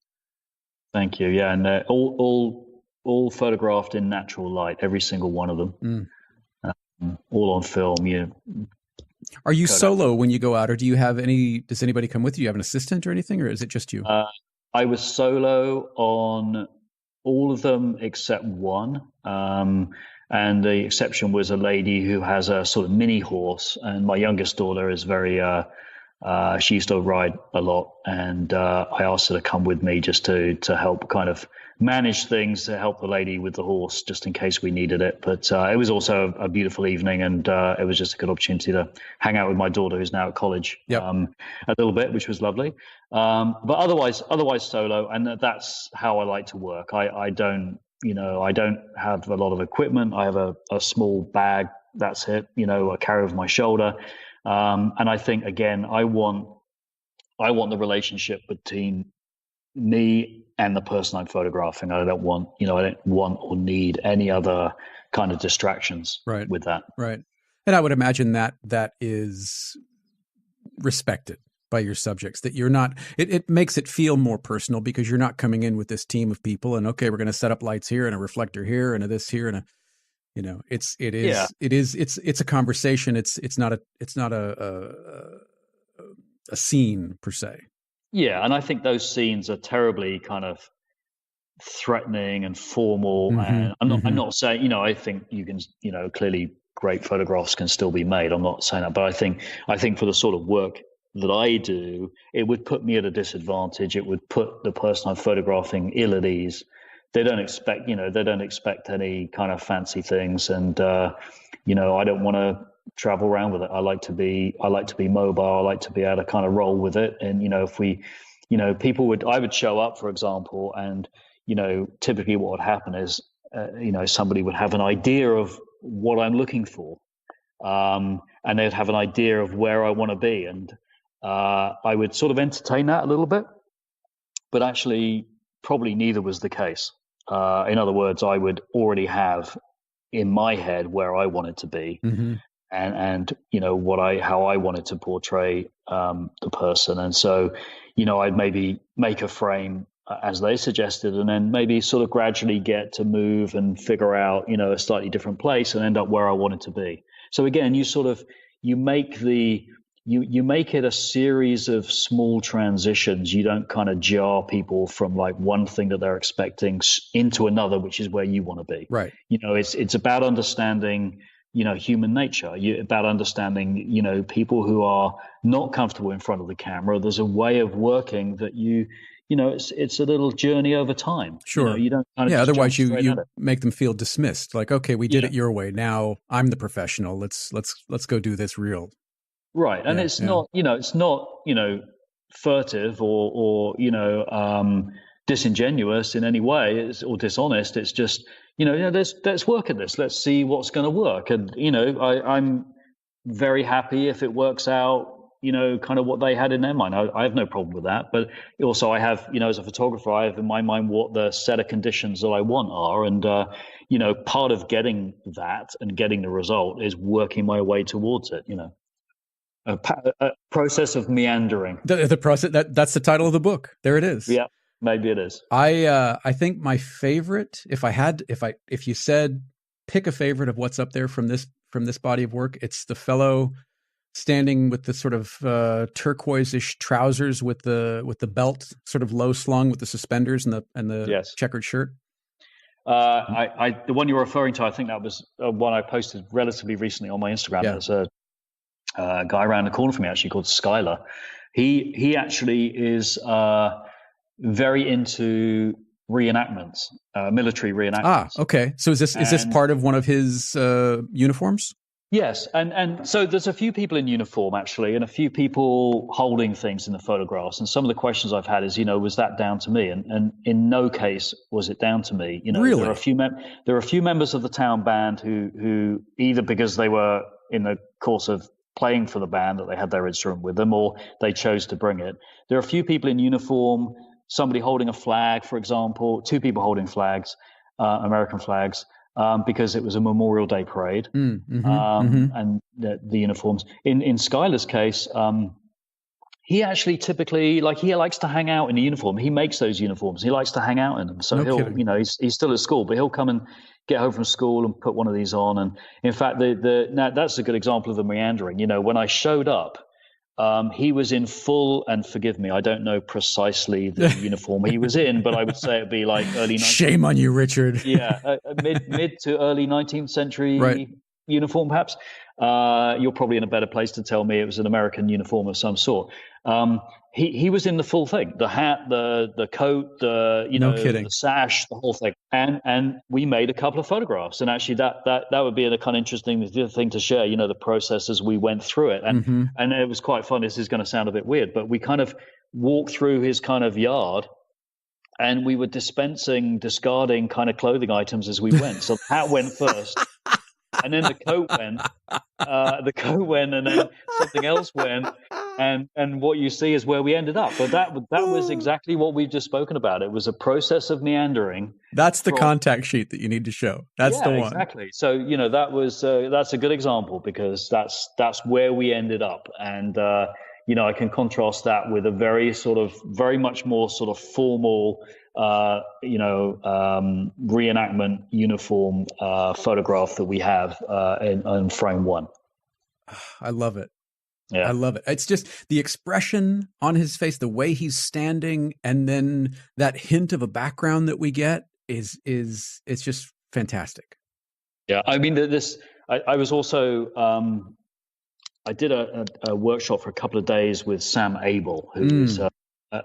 Thank you. Yeah, and all photographed in natural light, every single one of them, all on film. Yeah. Are you solo when you go out, or does anybody come with you? Do you have an assistant or anything, or is it just you? I was solo on all of them except one. And the exception was a lady who has a sort of mini horse. And my youngest daughter is very, she used to ride a lot. And I asked her to come with me just to help kind of manage things, to help the lady with the horse, just in case we needed it. But it was also a beautiful evening, and it was just a good opportunity to hang out with my daughter, who's now at college, a little bit, which was lovely. But otherwise solo, and that's how I like to work. I don't have a lot of equipment. I have a small bag. That's it. I carry over my shoulder. And I think, again, I want the relationship between me and the person I'm photographing. I don't want or need any other kind of distractions with that. Right. And I would imagine that is respected by your subjects, that you're not, it makes it feel more personal, because you're not coming in with this team of people and, okay, we're going to set up lights here and a reflector here and a this here and a, it's a conversation. It's not a scene per se. Yeah. And I think those scenes are terribly kind of threatening and formal. And I'm not saying, I think you can, clearly great photographs can still be made. I'm not saying that, but I think for the sort of work that I do, it would put me at a disadvantage. It would put the person I'm photographing ill at ease. They don't expect any kind of fancy things, and I don't want to travel around with it. I like to be mobile. I like to be able to kind of roll with it. And if we, I would show up, for example, and typically what would happen is, somebody would have an idea of what I'm looking for, and they'd have an idea of where I want to be, and I would sort of entertain that a little bit, but actually probably neither was the case. In other words, I would already have in my head where I wanted to be, and how I wanted to portray the person. And so, I'd maybe make a frame as they suggested, and then maybe sort of gradually get to move and figure out, a slightly different place and end up where I wanted to be. So again, you make it a series of small transitions. You don't kind of jar people from like one thing that they're expecting into another, which is where you want to be. Right. It's about understanding, human nature. About understanding, people who are not comfortable in front of the camera. There's a way of working that it's a little journey over time. Sure. You don't kind of otherwise you make them feel dismissed. Like, okay, we did it your way. Now I'm the professional. Let's go do this real. Right. And it's not, it's not, furtive or disingenuous in any way, or dishonest. It's just, let's work at this. Let's see what's going to work. And, I'm very happy if it works out, kind of what they had in their mind. I have no problem with that. But also I have, as a photographer, I have in my mind what the set of conditions that I want are. And, part of getting that and getting the result is working my way towards it, A process of meandering. The process, that's the title of the book. There it is. Yeah, maybe it is. I think my favorite, if you said pick a favorite of what's up there from this body of work, it's the fellow standing with the sort of turquoise-ish trousers with the belt sort of low slung with the suspenders and the checkered shirt. The one you're referring to, I think that was one I posted relatively recently on my Instagram. Yeah. There's a guy around the corner from me actually called Skylar. He actually is very into reenactments, military reenactments. Okay. So is this part of one of his uniforms? Yes, and so there's a few people in uniform actually, and a few people holding things in the photographs. And some of the questions I've had is, was that down to me? And in no case was it down to me. Really? There are a few members of the town band who either because they were in the course of playing for the band that they had their instrument with them, or they chose to bring it. There are a few people in uniform, somebody holding a flag, for example, two people holding flags, American flags. Because it was a Memorial Day parade, and the uniforms. In Skylar's case, he actually typically, he likes to hang out in a uniform. He makes those uniforms. He likes to hang out in them. So he's still at school, but he'll come and get home from school and put one of these on. And in fact, now that's a good example of the meandering. When I showed up, he was in full, and forgive me, I don't know precisely the uniform he was in, but I would say it'd be like early 19th. Shame on you, Richard. Yeah, mid to early 19th century uniform, perhaps. You're probably in a better place to tell me it was an American uniform of some sort. He was in the full thing, the hat, the coat, the sash, the whole thing. And we made a couple of photographs. And actually that would be a kind of interesting thing to share, the process as we went through it. And and it was quite fun. This is going to sound a bit weird, but we kind of walked through his kind of yard, and we were discarding kind of clothing items as we went. So the hat went first. And then the coat went, and then something else went, and what you see is where we ended up. But that was exactly what we've just spoken about. It was a process of meandering. That's the contact sheet that you need to show. That's the one. Exactly. So that's a good example, because that's where we ended up, and I can contrast that with a very much more sort of formal. Reenactment uniform photograph that we have in frame one. I love it. Yeah. I love it. It's just the expression on his face, the way he's standing, and then that hint of a background that we get is it's just fantastic. Yeah, I mean, I was also I did a workshop for a couple of days with Sam Abel, who is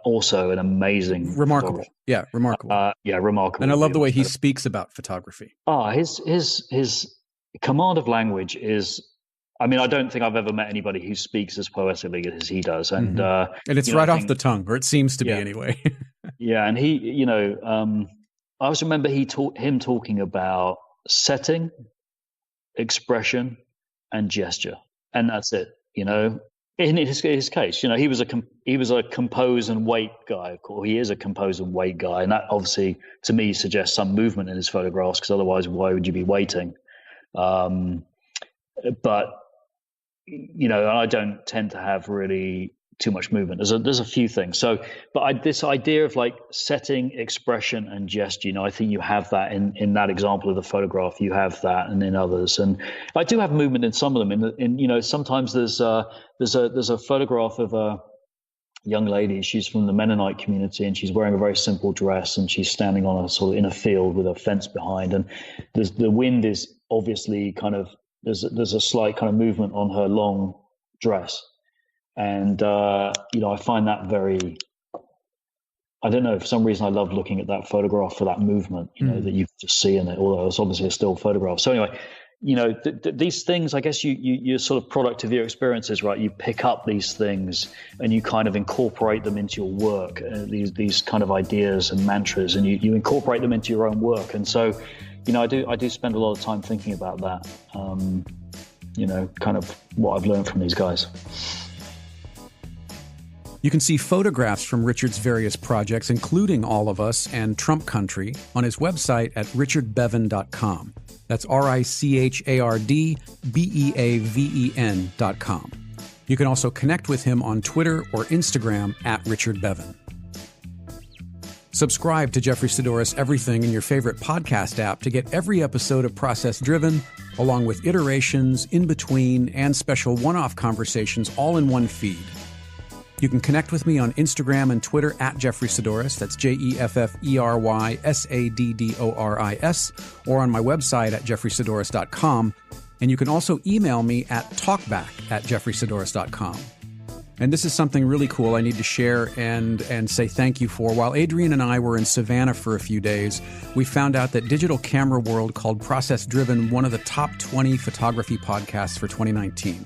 also an amazing, remarkable. Yeah, remarkable. Remarkable. And I love the way he speaks about photography. His command of language is. I mean, I don't think I've ever met anybody who speaks as poetically as he does, and it's right off the tongue, or it seems to be anyway. Yeah, and he, I always remember him talking about setting, expression, and gesture, and that's it. In his case, he was a compose and wait guy. He is a compose and wait guy, and that obviously to me suggests some movement in his photographs, because otherwise, why would you be waiting? But I don't tend to have really too much movement. There's a few things. So, but this idea of like setting, expression, and gesture, I think you have that in that example of the photograph. You have that, and in others, and I do have movement in some of them. Sometimes there's a photograph of a young lady. She's from the Mennonite community, and she's wearing a very simple dress, and she's standing on a sort of in a field with a fence behind, and the wind is obviously kind of. There's a slight kind of movement on her long dress, and I find that very. I don't know, for some reason I love looking at that photograph for that movement, that you just see in it. Although it's obviously a still photograph. So anyway, these things, I guess you're sort of product of your experiences, right? You pick up these things and you kind of incorporate them into your work. These kind of ideas and mantras, and you incorporate them into your own work, and so. I do spend a lot of time thinking about that, kind of what I've learned from these guys. You can see photographs from Richard's various projects, including All of Us and Trump Country, on his website at richardbeaven.com. That's RICHARDBEAVEN.com. You can also connect with him on Twitter or Instagram at richardbeaven. Subscribe to Jeffrey Sidoris Everything in your favorite podcast app to get every episode of Process Driven, along with iterations, in between, and special one-off conversations all in one feed. You can connect with me on Instagram and Twitter at Jeffrey Sidoris, that's JEFFERYSADDORIS, or on my website at jeffreysidoris.com, and you can also email me at talkback@jeffreysidoris.com. And this is something really cool I need to share and say thank you for. While Adrian and I were in Savannah for a few days, we found out that Digital Camera World called Process Driven one of the top 20 photography podcasts for 2019.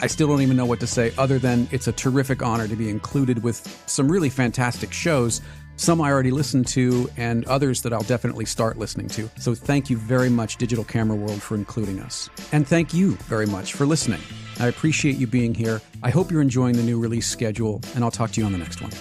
I still don't even know what to say other than it's a terrific honor to be included with some really fantastic shows. Some I already listened to and others that I'll definitely start listening to. So thank you very much, Digital Camera World, for including us. And thank you very much for listening. I appreciate you being here. I hope you're enjoying the new release schedule, and I'll talk to you on the next one.